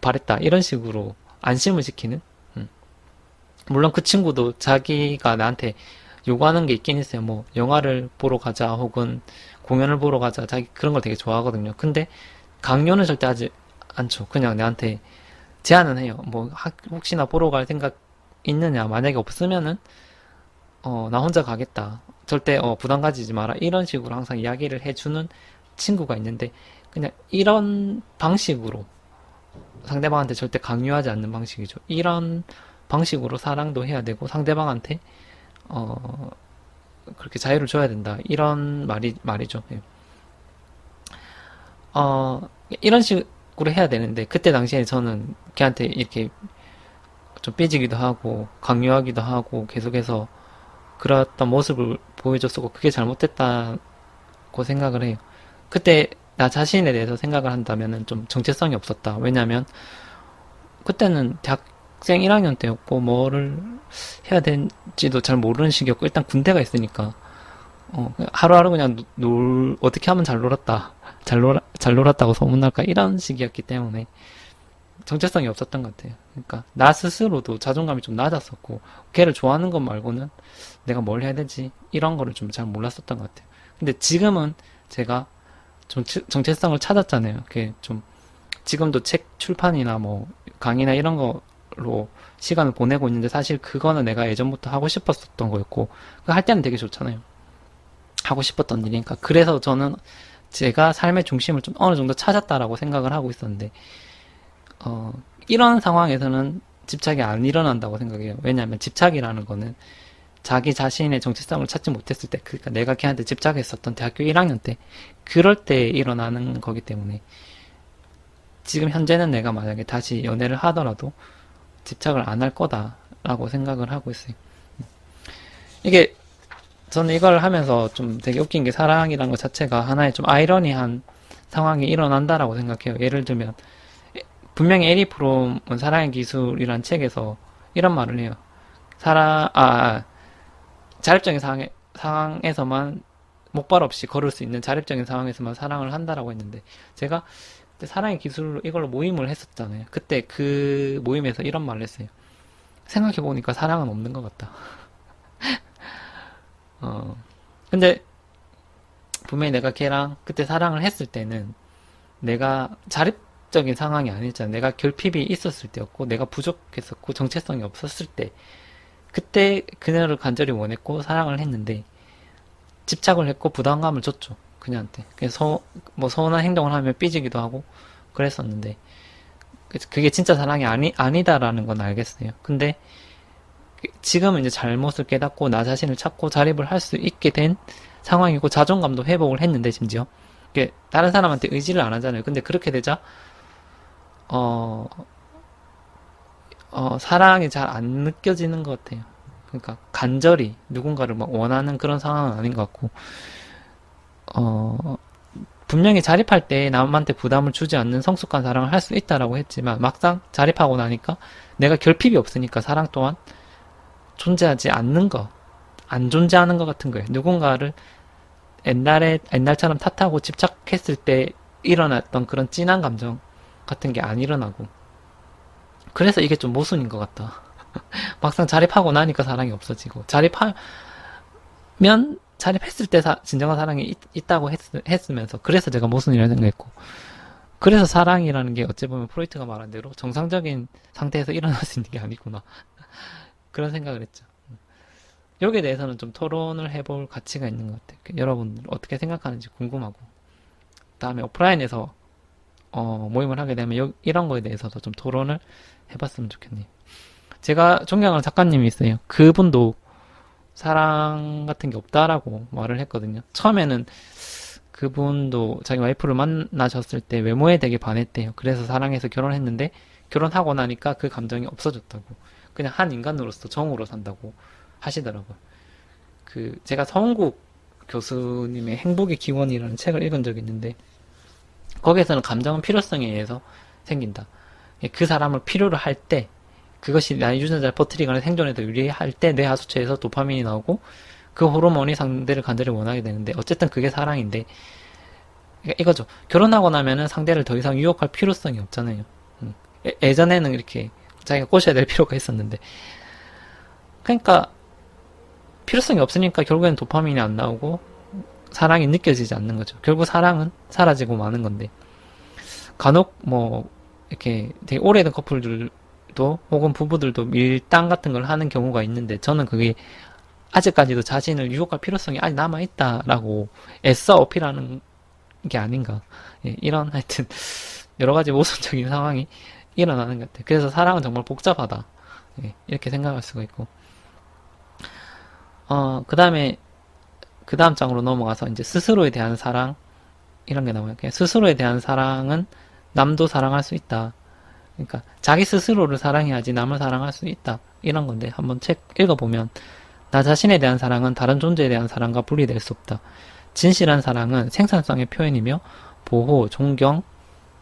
바랬다. 이런 식으로 안심을 시키는. 물론 그 친구도 자기가 나한테 요구하는 게 있긴 있어요. 뭐 영화를 보러 가자 혹은 공연을 보러 가자. 자기 그런 걸 되게 좋아하거든요. 근데 강요는 절대 하지 않죠. 그냥 나한테 제안은 해요. 뭐 혹시나 보러 갈 생각 있느냐. 만약에 없으면은 나 혼자 가겠다. 절대 부담 가지지 마라. 이런 식으로 항상 이야기를 해주는 친구가 있는데 그냥 이런 방식으로 상대방한테 절대 강요하지 않는 방식이죠. 이런 방식으로 사랑도 해야 되고 상대방한테 그렇게 자유를 줘야 된다. 이런 말이죠. 예. 이런 식으로 해야 되는데 그때 당시에 저는 걔한테 이렇게 좀 삐지기도 하고 강요하기도 하고 계속해서 그랬던 모습을 보여줬었고 그게 잘못됐다고 생각을 해요. 그때 나 자신에 대해서 생각을 한다면은 좀 정체성이 없었다. 왜냐면 그때는 대학생 1학년 때였고 뭐를 해야 될지도 잘 모르는 시기였고 일단 군대가 있으니까 하루하루 그냥 어떻게 하면 잘 놀았다. 잘 놀았다고 소문날까 이런 시기였기 때문에 정체성이 없었던 것 같아요. 그러니까 나 스스로도 자존감이 좀 낮았었고 걔를 좋아하는 것 말고는 내가 뭘 해야 되지 이런 거를 좀 잘 몰랐었던 것 같아요. 근데 지금은 제가 좀 정체성을 찾았잖아요. 그게 좀 지금도 책 출판이나 뭐 강의나 이런 거로 시간을 보내고 있는데 사실 그거는 내가 예전부터 하고 싶었었던 거였고 그거 할 때는 되게 좋잖아요. 하고 싶었던 일이니까 그래서 저는 제가 삶의 중심을 좀 어느 정도 찾았다라고 생각을 하고 있었는데 이런 상황에서는 집착이 안 일어난다고 생각해요. 왜냐하면 집착이라는 거는 자기 자신의 정체성을 찾지 못했을 때, 그러니까 내가 걔한테 집착했었던 대학교 1학년 때, 그럴 때 일어나는 거기 때문에, 지금 현재는 내가 만약에 다시 연애를 하더라도 집착을 안 할 거다라고 생각을 하고 있어요. 이게, 저는 이걸 하면서 좀 되게 웃긴 게 사랑이라는 것 자체가 하나의 좀 아이러니한 상황이 일어난다라고 생각해요. 예를 들면, 분명히 에리 프롬은 사랑의 기술이란 책에서 이런 말을 해요. 자립적인 상황에서만 목발 없이 걸을 수 있는 자립적인 상황에서만 사랑을 한다라고 했는데 제가 그때 사랑의 기술로 이걸로 모임을 했었잖아요. 그때 그 모임에서 이런 말을 했어요. 생각해보니까 사랑은 없는 것 같다. 근데 분명히 내가 걔랑 그때 사랑을 했을 때는 내가 자립적인 상황이 아니었잖아. 내가 결핍이 있었을 때였고 내가 부족했었고 정체성이 없었을 때 그때 그녀를 간절히 원했고 사랑을 했는데 집착을 했고 부담감을 줬죠. 그녀한테. 그래서 뭐 서운한 행동을 하면 삐지기도 하고 그랬었는데 그게 진짜 사랑이 아니다라는 건 알겠어요. 근데 지금은 이제 잘못을 깨닫고 나 자신을 찾고 자립을 할 수 있게 된 상황이고 자존감도 회복을 했는데 심지어 다른 사람한테 의지를 안 하잖아요. 근데 그렇게 되자 어, 사랑이 잘 안 느껴지는 것 같아요. 그러니까 간절히 누군가를 막 원하는 그런 상황은 아닌 것 같고 어, 분명히 자립할 때 남한테 부담을 주지 않는 성숙한 사랑을 할 수 있다라고 했지만 막상 자립하고 나니까 내가 결핍이 없으니까 사랑 또한 존재하지 않는 거, 안 존재하는 것 같은 거예요. 누군가를 옛날처럼 탓하고 집착했을 때 일어났던 그런 진한 감정 같은 게 안 일어나고 그래서 이게 좀 모순인 것 같다. 막상 자립하고 나니까 사랑이 없어지고 자립했을 때 진정한 사랑이 있다고 했으면서 그래서 제가 모순이라고 생각했고 그래서 사랑이라는 게 어찌 보면 프로이트가 말한 대로 정상적인 상태에서 일어날 수 있는 게 아니구나 그런 생각을 했죠. 여기에 대해서는 좀 토론을 해볼 가치가 있는 것 같아요. 여러분들 어떻게 생각하는지 궁금하고 다음에 오프라인에서 모임을 하게 되면 이런 거에 대해서도 좀 토론을 해봤으면 좋겠네요. 제가 존경하는 작가님이 있어요. 그분도 사랑 같은 게 없다라고 말을 했거든요. 처음에는 그분도 자기 와이프를 만나셨을 때 외모에 되게 반했대요. 그래서 사랑해서 결혼했는데 결혼하고 나니까 그 감정이 없어졌다고. 그냥 한 인간으로서 정으로 산다고 하시더라고요. 제가 서은국 교수님의 행복의 기원이라는 책을 읽은 적이 있는데 거기에서는 감정은 필요성에 의해서 생긴다. 그 사람을 필요로 할 때 그것이 나의 유전자를 퍼뜨리거나 생존에 더 유리할 때 뇌 하수체에서 도파민이 나오고 그 호르몬이 상대를 간절히 원하게 되는데 어쨌든 그게 사랑인데 그러니까 이거죠. 결혼하고 나면은 상대를 더 이상 유혹할 필요성이 없잖아요. 예전에는 이렇게 자기가 꼬셔야 될 필요가 있었는데 그러니까 필요성이 없으니까 결국에는 도파민이 안 나오고 사랑이 느껴지지 않는 거죠. 결국 사랑은 사라지고 마는 건데 간혹 뭐 이렇게 되게 오래된 커플들도 혹은 부부들도 밀당 같은 걸 하는 경우가 있는데 저는 그게 아직까지도 자신을 유혹할 필요성이 아직 남아있다라고 애써 어필하는 게 아닌가. 예, 이런 하여튼 여러 가지 모순적인 상황이 일어나는 것 같아요. 그래서 사랑은 정말 복잡하다. 예, 이렇게 생각할 수가 있고. 그 다음에, 그 다음 장으로 넘어가서 이제 스스로에 대한 사랑, 이런 게 나와요. 스스로에 대한 사랑은 남도 사랑할 수 있다. 그러니까 자기 스스로를 사랑해야지 남을 사랑할 수 있다. 이런 건데 한번 책 읽어보면 나 자신에 대한 사랑은 다른 존재에 대한 사랑과 분리될 수 없다. 진실한 사랑은 생산성의 표현이며 보호, 존경,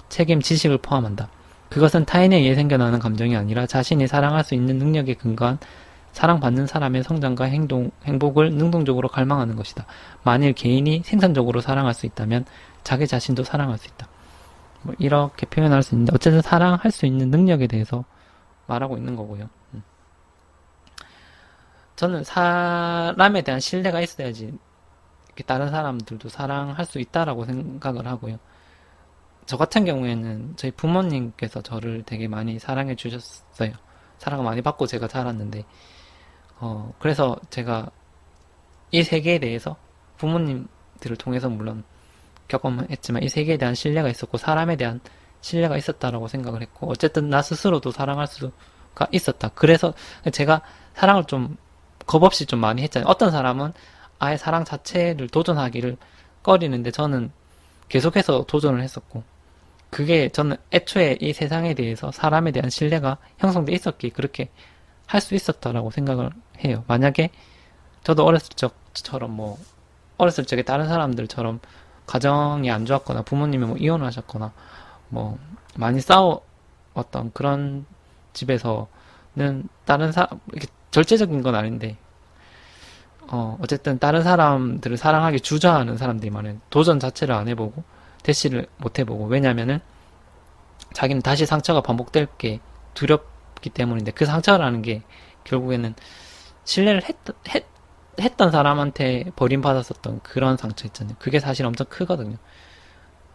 책임, 지식을 포함한다. 그것은 타인에 의해 생겨나는 감정이 아니라 자신이 사랑할 수 있는 능력에 근거한 사랑받는 사람의 성장과 행복을 능동적으로 갈망하는 것이다. 만일 개인이 생산적으로 사랑할 수 있다면 자기 자신도 사랑할 수 있다. 뭐 이렇게 표현할 수 있는데 어쨌든 사랑할 수 있는 능력에 대해서 말하고 있는 거고요. 저는 사람에 대한 신뢰가 있어야지 다른 사람들도 사랑할 수 있다라고 생각을 하고요. 저 같은 경우에는 저희 부모님께서 저를 되게 많이 사랑해 주셨어요. 사랑을 많이 받고 제가 자랐는데, 그래서 제가 이 세계에 대해서 부모님들을 통해서 물론 경험했지만 이 세계에 대한 신뢰가 있었고 사람에 대한 신뢰가 있었다라고 생각을 했고 어쨌든 나 스스로도 사랑할 수가 있었다. 그래서 제가 사랑을 좀 겁없이 좀 많이 했잖아요. 어떤 사람은 아예 사랑 자체를 도전하기를 꺼리는데 저는 계속해서 도전을 했었고 그게 저는 애초에 이 세상에 대해서 사람에 대한 신뢰가 형성돼 있었기에 그렇게 할 수 있었다라고 생각을 해요. 만약에 저도 어렸을 적처럼 뭐 어렸을 적에 다른 사람들처럼 가정이 안 좋았거나 부모님이 뭐 이혼을 하셨거나 뭐 많이 싸웠던 그런 집에서는 다른 이렇게 절제적인 건 아닌데 어쨌든 다른 사람들을 사랑하기 주저하는 사람들이 많아요. 도전 자체를 안 해보고 대시를 못 해보고 왜냐면은 자기는 다시 상처가 반복될 게 두렵기 때문인데 그 상처라는 게 결국에는 신뢰를 했던 사람한테 버림받았었던 그런 상처 있잖아요. 그게 사실 엄청 크거든요.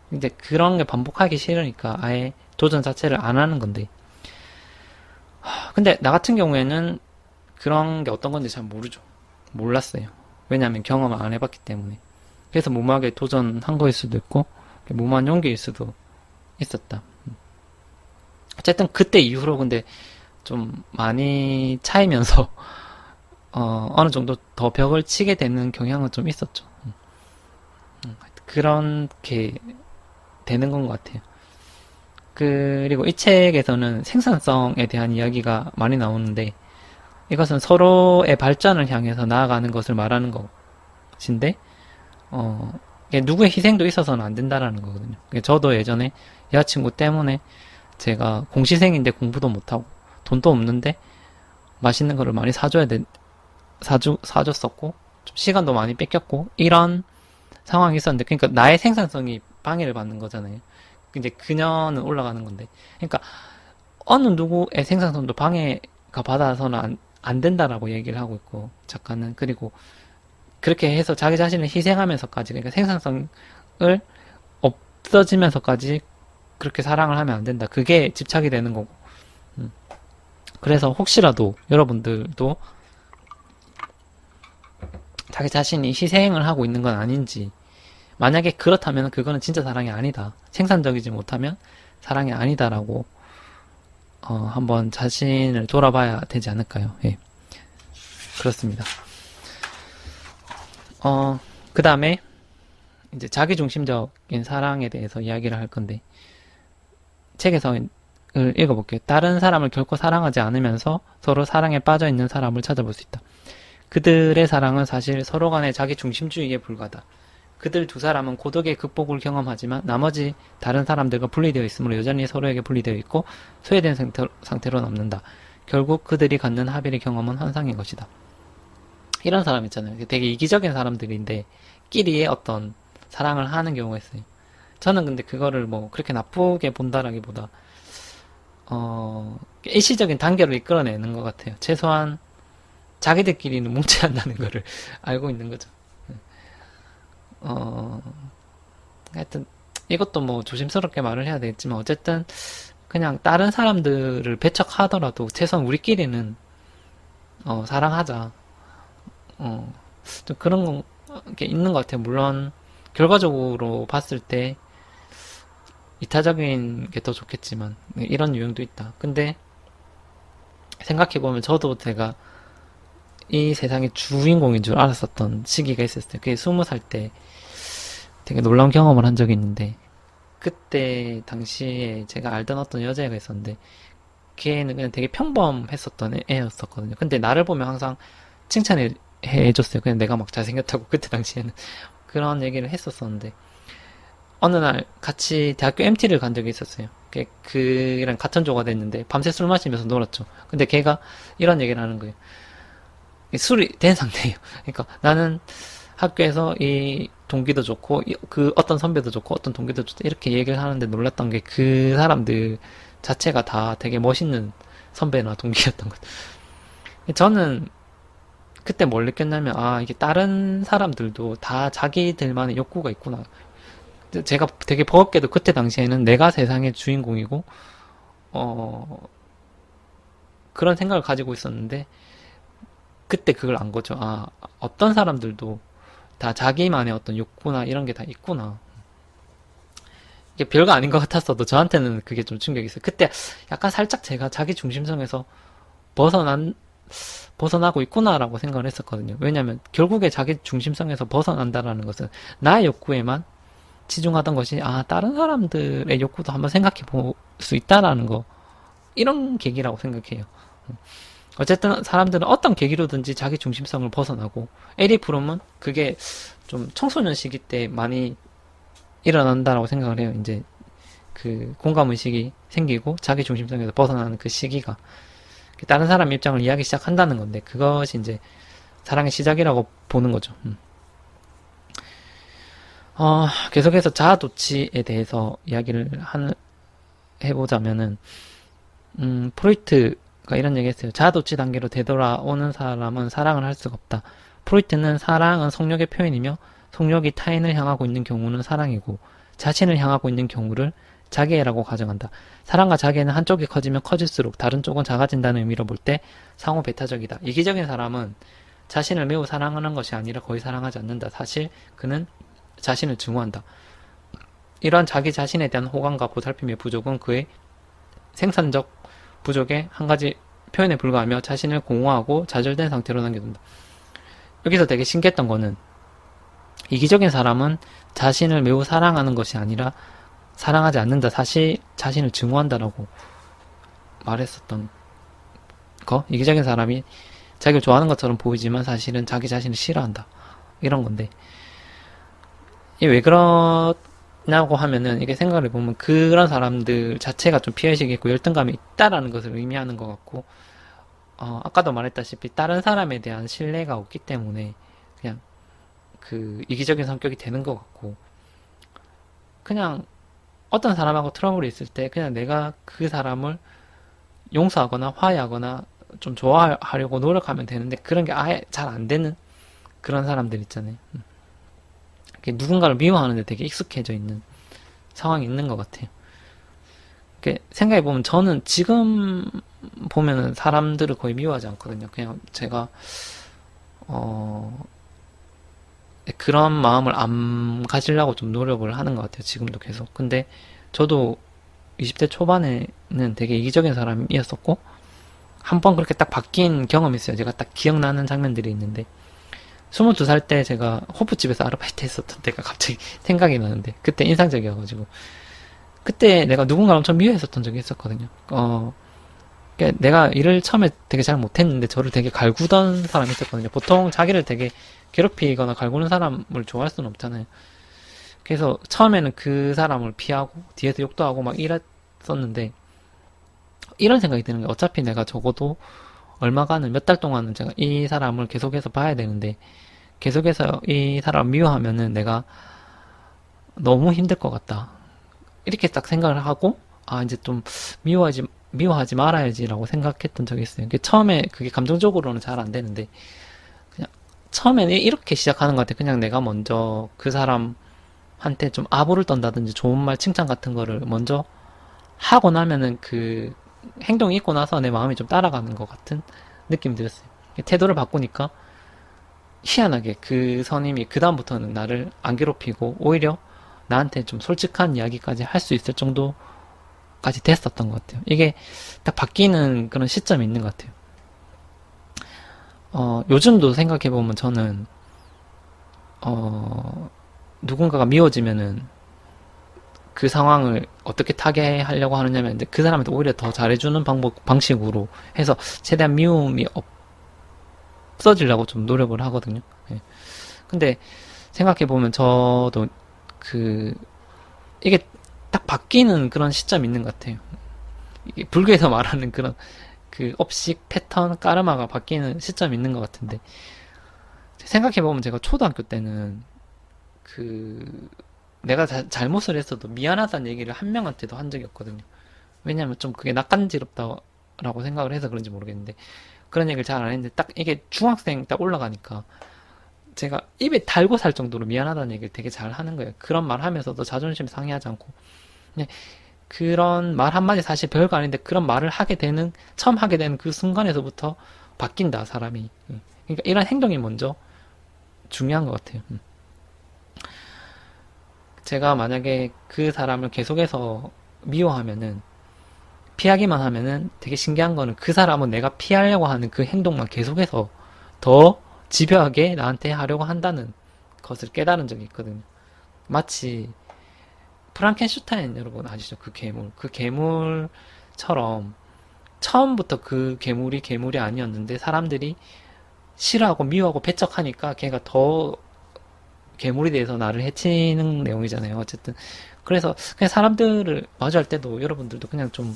근데 그런 게 반복하기 싫으니까 아예 도전 자체를 안 하는 건데. 근데 나 같은 경우에는 그런 게 어떤 건지 잘 모르죠. 몰랐어요. 왜냐하면 경험을 안 해봤기 때문에. 그래서 무모하게 도전한 거일 수도 있고, 무모한 용기일 수도 있었다. 어쨌든 그때 이후로 근데 좀 많이 차이면서, 어느 정도 더 벽을 치게 되는 경향은 좀 있었죠. 그렇게 되는 건 것 같아요. 그리고 이 책에서는 생산성에 대한 이야기가 많이 나오는데, 이것은 서로의 발전을 향해서 나아가는 것을 말하는 것인데, 이게 누구의 희생도 있어서는 안 된다라는 거거든요. 저도 예전에 여자친구 때문에 제가 공시생인데 공부도 못하고, 돈도 없는데, 맛있는 거를 많이 사줬었고, 좀 시간도 많이 뺏겼고, 이런 상황이 있었는데, 그러니까 나의 생산성이 방해를 받는 거잖아요. 이제 그녀는 올라가는 건데. 그러니까, 어느 누구의 생산성도 방해가 받아서는 안 된다라고 얘기를 하고 있고, 작가는. 그리고, 그렇게 해서 자기 자신을 희생하면서까지, 그러니까 생산성을 없어지면서까지 그렇게 사랑을 하면 안 된다. 그게 집착이 되는 거고. 그래서 혹시라도 여러분들도 자기 자신이 희생을 하고 있는 건 아닌지, 만약에 그렇다면 그거는 진짜 사랑이 아니다. 생산적이지 못하면 사랑이 아니다라고 한번 자신을 돌아봐야 되지 않을까요? 예. 그렇습니다. 그 다음에 이제 자기중심적인 사랑에 대해서 이야기를 할 건데 책에서 읽어볼게요. 다른 사람을 결코 사랑하지 않으면서 서로 사랑에 빠져 있는 사람을 찾아볼 수 있다. 그들의 사랑은 사실 서로 간의 자기중심주의에 불과하다. 그들 두 사람은 고독의 극복을 경험하지만 나머지 다른 사람들과 분리되어 있으므로 여전히 서로에게 분리되어 있고 소외된 상태로 남는다. 결국 그들이 갖는 합일의 경험은 환상인 것이다. 이런 사람 있잖아요. 되게 이기적인 사람들인데 끼리의 어떤 사랑을 하는 경우가 있어요. 저는 근데 그거를 뭐 그렇게 나쁘게 본다라기보다 일시적인 단계로 이끌어내는 것 같아요. 최소한 자기들끼리는 뭉쳐야 한다는 거를 알고 있는 거죠. 하여튼 이것도 뭐 조심스럽게 말을 해야 되겠지만 어쨌든 그냥 다른 사람들을 배척하더라도 최소한 우리끼리는 사랑하자. 좀 그런 게 있는 것 같아요. 물론 결과적으로 봤을 때 이타적인 게 더 좋겠지만 이런 유형도 있다. 근데 생각해보면 저도 제가 이 세상의 주인공인 줄 알았었던 시기가 있었어요. 그게 20살 때 되게 놀라운 경험을 한 적이 있는데, 그때 당시에 제가 알던 어떤 여자애가 있었는데, 걔는 그냥 되게 평범했었던 애였었거든요. 근데 나를 보면 항상 칭찬해 줬어요. 그냥 내가 막 잘생겼다고 그때 당시에는 그런 얘기를 했었었는데, 어느 날 같이 대학교 MT를 간 적이 있었어요. 그랑 같은 조가 됐는데 밤새 술 마시면서 놀았죠. 근데 걔가 이런 얘기를 하는 거예요. 술이 된 상태예요. 그러니까 나는 학교에서 이 동기도 좋고 그 어떤 선배도 좋고 어떤 동기도 좋다 이렇게 얘기를 하는데 놀랐던 게 그 사람들 자체가 다 되게 멋있는 선배나 동기였던 것 같아요. 저는 그때 뭘 느꼈냐면 아 이게 다른 사람들도 다 자기들만의 욕구가 있구나. 제가 되게 버겁게도 그때 당시에는 내가 세상의 주인공이고 어 그런 생각을 가지고 있었는데 그때 그걸 안 거죠. 아 어떤 사람들도 다 자기만의 어떤 욕구나 이런 게 다 있구나. 이게 별거 아닌 것 같았어도 저한테는 그게 좀 충격이 있어요. 그때 약간 살짝 제가 자기 중심성에서 벗어난 벗어나고 있구나라고 생각을 했었거든요. 왜냐하면 결국에 자기 중심성에서 벗어난다라는 것은 나의 욕구에만 치중하던 것이 아 다른 사람들의 욕구도 한번 생각해 볼 수 있다라는 거 이런 계기라고 생각해요. 어쨌든 사람들은 어떤 계기로든지 자기 중심성을 벗어나고 에리 프롬은 그게 좀 청소년 시기 때 많이 일어난다라고 생각을 해요. 이제 그 공감 의식이 생기고 자기 중심성에서 벗어나는 그 시기가 다른 사람 입장을 이해하기 시작한다는 건데 그것이 이제 사랑의 시작이라고 보는 거죠. 계속해서 자아도취에 대해서 이야기를 해보자면은 프로이트가 이런 얘기 했어요. 자아도취 단계로 되돌아오는 사람은 사랑을 할 수가 없다. 프로이트는 사랑은 성욕의 표현이며 성욕이 타인을 향하고 있는 경우는 사랑이고 자신을 향하고 있는 경우를 자기애라고 가정한다. 사랑과 자기애는 한쪽이 커지면 커질수록 다른 쪽은 작아진다는 의미로 볼 때 상호 배타적이다. 이기적인 사람은 자신을 매우 사랑하는 것이 아니라 거의 사랑하지 않는다. 사실 그는 자신을 증오한다. 이러한 자기 자신에 대한 호감과 보살핌의 부족은 그의 생산적 부족의 한 가지 표현에 불과하며 자신을 공허하고 좌절된 상태로 남겨둔다. 여기서 되게 신기했던 거는 이기적인 사람은 자신을 매우 사랑하는 것이 아니라 사랑하지 않는다. 사실 자신을 증오한다라고 말했었던 거. 이기적인 사람이 자기를 좋아하는 것처럼 보이지만 사실은 자기 자신을 싫어한다. 이런 건데 이게 왜 그러냐고 하면은 이게 생각을 해보면 그런 사람들 자체가 좀 피해의식이 있고 열등감이 있다라는 것을 의미하는 것 같고 아까도 말했다시피 다른 사람에 대한 신뢰가 없기 때문에 그냥 그 이기적인 성격이 되는 것 같고 그냥 어떤 사람하고 트러블이 있을 때 그냥 내가 그 사람을 용서하거나 화해하거나 좀 좋아하려고 노력하면 되는데 그런 게 아예 잘 안 되는 그런 사람들 있잖아요. 누군가를 미워하는데 되게 익숙해져 있는 상황이 있는 것 같아요. 생각해보면 저는 지금 보면은 사람들을 거의 미워하지 않거든요. 그냥 제가 그런 마음을 안 가지려고 좀 노력을 하는 것 같아요. 지금도 계속. 근데 저도 20대 초반에는 되게 이기적인 사람이었었고 한 번 그렇게 딱 바뀐 경험이 있어요. 제가 딱 기억나는 장면들이 있는데 22살 때 제가 호프집에서 아르바이트 했었던 때가 갑자기 생각이 나는데 그때 인상적이어가지고 그때 내가 누군가를 엄청 미워했었던 적이 있었거든요. 내가 일을 처음에 되게 잘 못했는데 저를 되게 갈구던 사람이 있었거든요. 보통 자기를 되게 괴롭히거나 갈구는 사람을 좋아할 수는 없잖아요. 그래서 처음에는 그 사람을 피하고 뒤에서 욕도 하고 막 이랬었는데 이런 생각이 드는 게 어차피 내가 적어도 얼마간은 몇 달 동안은 제가 이 사람을 계속해서 봐야 되는데 계속해서 이 사람을 미워하면은 내가 너무 힘들 것 같다. 이렇게 딱 생각을 하고 이제 좀 미워하지 말아야지라고 생각했던 적이 있어요. 처음에 그게 감정적으로는 잘 안 되는데 그냥 처음에는 이렇게 시작하는 것 같아요. 그냥 내가 먼저 그 사람한테 좀 아부를 떤다든지 좋은 말 칭찬 같은 거를 먼저 하고 나면은 그 행동이 있고 나서 내 마음이 좀 따라가는 것 같은 느낌이 들었어요. 태도를 바꾸니까 희한하게 그 선임이 그 다음부터는 나를 안 괴롭히고 오히려 나한테 좀 솔직한 이야기까지 할 수 있을 정도까지 됐었던 것 같아요. 이게 딱 바뀌는 그런 시점이 있는 것 같아요. 요즘도 생각해보면 저는, 누군가가 미워지면은 그 상황을 어떻게 타개하려고 하느냐면 그 사람한테 오히려 더 잘해주는 방식으로 해서 최대한 미움이 없어지려고 좀 노력을 하거든요. 예. 근데 생각해보면 저도 그, 이게 딱 바뀌는 그런 시점이 있는 것 같아요. 이게 불교에서 말하는 그런 그 업식, 패턴, 까르마가 바뀌는 시점이 있는 것 같은데 생각해보면 제가 초등학교 때는 그 내가 잘못을 했어도 미안하다는 얘기를 한 명한테도 한 적이 없거든요. 왜냐면 좀 그게 낯간지럽다라고 생각을 해서 그런지 모르겠는데 그런 얘기를 잘 안 했는데 딱 이게 중학생 딱 올라가니까 제가 입에 달고 살 정도로 미안하다는 얘기를 되게 잘 하는 거예요. 그런 말 하면서도 자존심 상해하지 않고 그냥 그런 말 한마디 사실 별거 아닌데 그런 말을 처음 하게 되는 그 순간에서부터 바뀐다, 사람이. 그러니까 이런 행동이 먼저 중요한 것 같아요. 제가 만약에 그 사람을 계속해서 미워하면은, 피하기만 하면은 되게 신기한 거는 그 사람은 내가 피하려고 하는 그 행동만 계속해서 더 집요하게 나한테 하려고 한다는 것을 깨달은 적이 있거든요. 마치 프랑켄슈타인 여러분 아시죠? 그 괴물. 그 괴물처럼 처음부터 그 괴물이 괴물이 아니었는데 사람들이 싫어하고 미워하고 배척하니까 걔가 더 괴물이 돼서 나를 해치는 내용이잖아요. 어쨌든 그래서 그냥 사람들을 마주할 때도 여러분들도 그냥 좀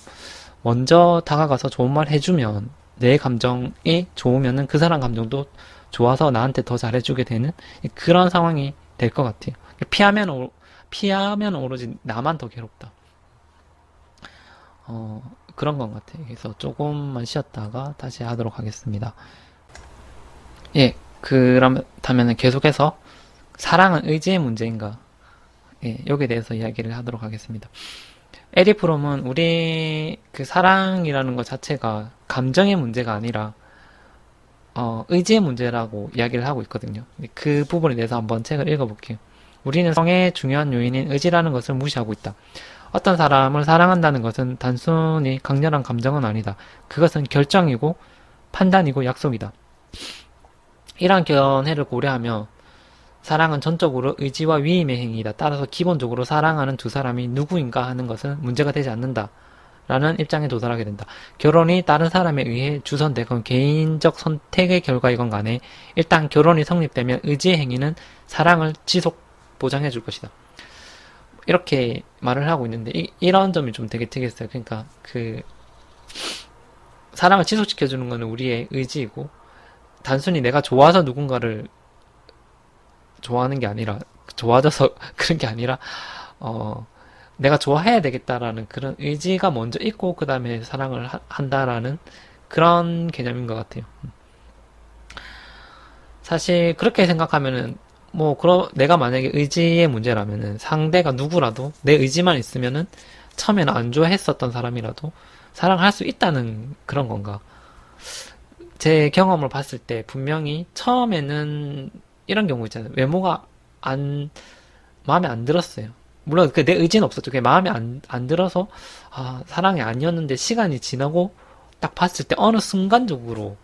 먼저 다가가서 좋은 말 해주면 내 감정이 좋으면은 그 사람 감정도 좋아서 나한테 더 잘해주게 되는 그런 상황이 될 것 같아요. 피하면 오로지 나만 더 괴롭다. 그런 것 같아요. 그래서 조금만 쉬었다가 다시 하도록 하겠습니다. 예, 그렇다면 계속해서 사랑은 의지의 문제인가? 예, 여기에 대해서 이야기를 하도록 하겠습니다. 에리 프롬은 우리 그 사랑이라는 것 자체가 감정의 문제가 아니라 의지의 문제라고 이야기를 하고 있거든요. 그 부분에 대해서 한번 책을 읽어볼게요. 우리는 성의 중요한 요인인 의지라는 것을 무시하고 있다. 어떤 사람을 사랑한다는 것은 단순히 강렬한 감정은 아니다. 그것은 결정이고 판단이고 약속이다. 이러한 견해를 고려하며 사랑은 전적으로 의지와 위임의 행위이다. 따라서 기본적으로 사랑하는 두 사람이 누구인가 하는 것은 문제가 되지 않는다. 라는 입장에 도달하게 된다. 결혼이 다른 사람에 의해 주선되건 개인적 선택의 결과이건 간에 일단 결혼이 성립되면 의지의 행위는 사랑을 지속 보장해 줄 것이다. 이렇게 말을 하고 있는데 이런 점이 좀 되게 특이했어요. 그러니까 그 사랑을 지속시켜 주는 것은 우리의 의지이고 단순히 내가 좋아서 누군가를 좋아하는 게 아니라 좋아져서 그런 게 아니라 내가 좋아해야 되겠다라는 그런 의지가 먼저 있고 그 다음에 사랑을 한다라는 그런 개념인 것 같아요. 사실 그렇게 생각하면은 내가 만약에 의지의 문제라면은 상대가 누구라도 내 의지만 있으면은 처음에는 안 좋아했었던 사람이라도 사랑할 수 있다는 그런 건가. 제 경험을 봤을 때 분명히 처음에는 이런 경우 있잖아요. 외모가 마음에 안 들었어요. 물론 그 내 의지는 없었죠. 그게 마음에 안 들어서 사랑이 아니었는데 시간이 지나고 딱 봤을 때 어느 순간적으로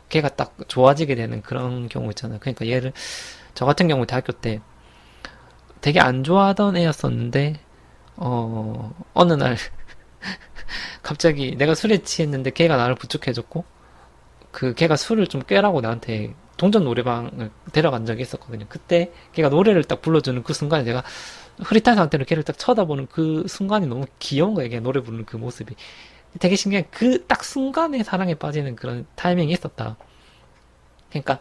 걔가 딱 좋아지게 되는 그런 경우 있잖아요. 그러니까 저 같은 경우 대학교 때 되게 안 좋아하던 애였었는데 어느 날 갑자기 내가 술에 취했는데 걔가 나를 부축해줬고 걔가 술을 좀 깨라고 나한테 동전 노래방을 데려간 적이 있었거든요. 그때 걔가 노래를 딱 불러주는 그 순간에 제가 흐릿한 상태로 걔를 딱 쳐다보는 그 순간이 너무 귀여운 거예요. 걔 노래 부르는 그 모습이. 되게 신기한 그 딱 순간에 사랑에 빠지는 그런 타이밍이 있었다. 그러니까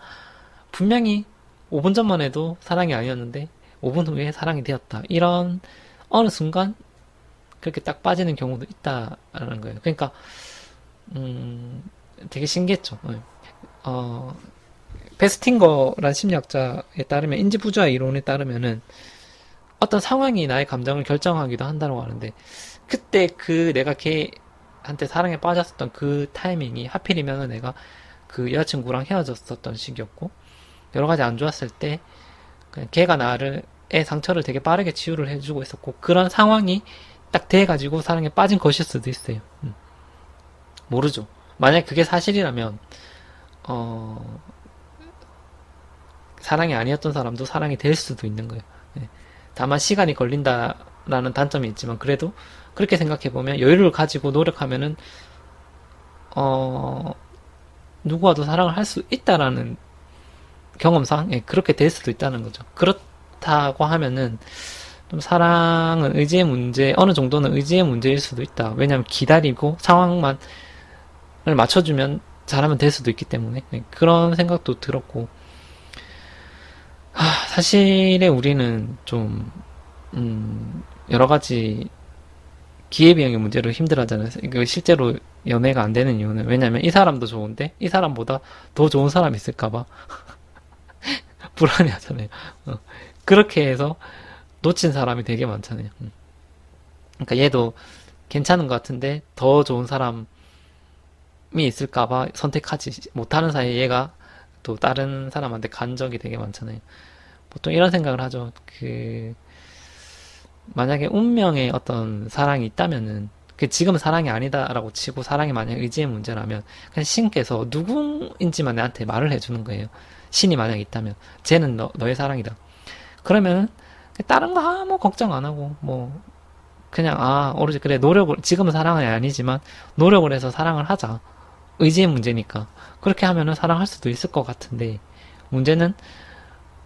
분명히 5분 전만 해도 사랑이 아니었는데 5분 후에 사랑이 되었다. 이런 어느 순간 그렇게 딱 빠지는 경우도 있다라는 거예요. 그러니까 되게 신기했죠. 베스팅거란 심리학자에 따르면 인지부조화 이론에 따르면은 어떤 상황이 나의 감정을 결정하기도 한다고 하는데 그때 내가 걔한테 사랑에 빠졌었던 그 타이밍이 하필이면 내가 그 여자친구랑 헤어졌었던 시기였고 여러 가지 안 좋았을 때 그냥 걔가 나를 상처를 되게 빠르게 치유를 해주고 있었고, 그런 상황이 딱 돼가지고 사랑에 빠진 것일 수도 있어요. 모르죠. 만약 그게 사실이라면, 사랑이 아니었던 사람도 사랑이 될 수도 있는 거예요. 네. 다만 시간이 걸린다라는 단점이 있지만, 그래도 그렇게 생각해보면 여유를 가지고 노력하면은, 누구와도 사랑을 할 수 있다라는 경험상, 예, 그렇게 될 수도 있다는 거죠. 그렇다고 하면은, 좀 사랑은 의지의 문제, 어느 정도는 의지의 문제일 수도 있다. 왜냐면 기다리고 상황만을 맞춰주면 잘하면 될 수도 있기 때문에. 네, 그런 생각도 들었고, 사실에 우리는 좀, 여러 가지 기회비용의 문제로 힘들어하잖아요. 이거 실제로 연애가 안 되는 이유는, 왜냐면 이 사람도 좋은데, 이 사람보다 더 좋은 사람이 있을까봐 불안해하잖아요. 그렇게 해서 놓친 사람이 되게 많잖아요. 그러니까 얘도 괜찮은 것 같은데 더 좋은 사람이 있을까봐 선택하지 못하는 사이에 얘가 또 다른 사람한테 간 적이 되게 많잖아요. 보통 이런 생각을 하죠. 만약에 운명의 어떤 사랑이 있다면은, 지금 사랑이 아니다라고 치고 사랑이 만약 의지의 문제라면 그냥 신께서 누구인지만 내한테 말을 해주는 거예요. 신이 만약 있다면 쟤는 너의 사랑이다. 그러면 다른 거 아무 걱정 안 하고 뭐 그냥 오로지 그래, 노력을, 지금은 사랑은 아니지만 노력을 해서 사랑을 하자. 의지의 문제니까 그렇게 하면은 사랑할 수도 있을 것 같은데, 문제는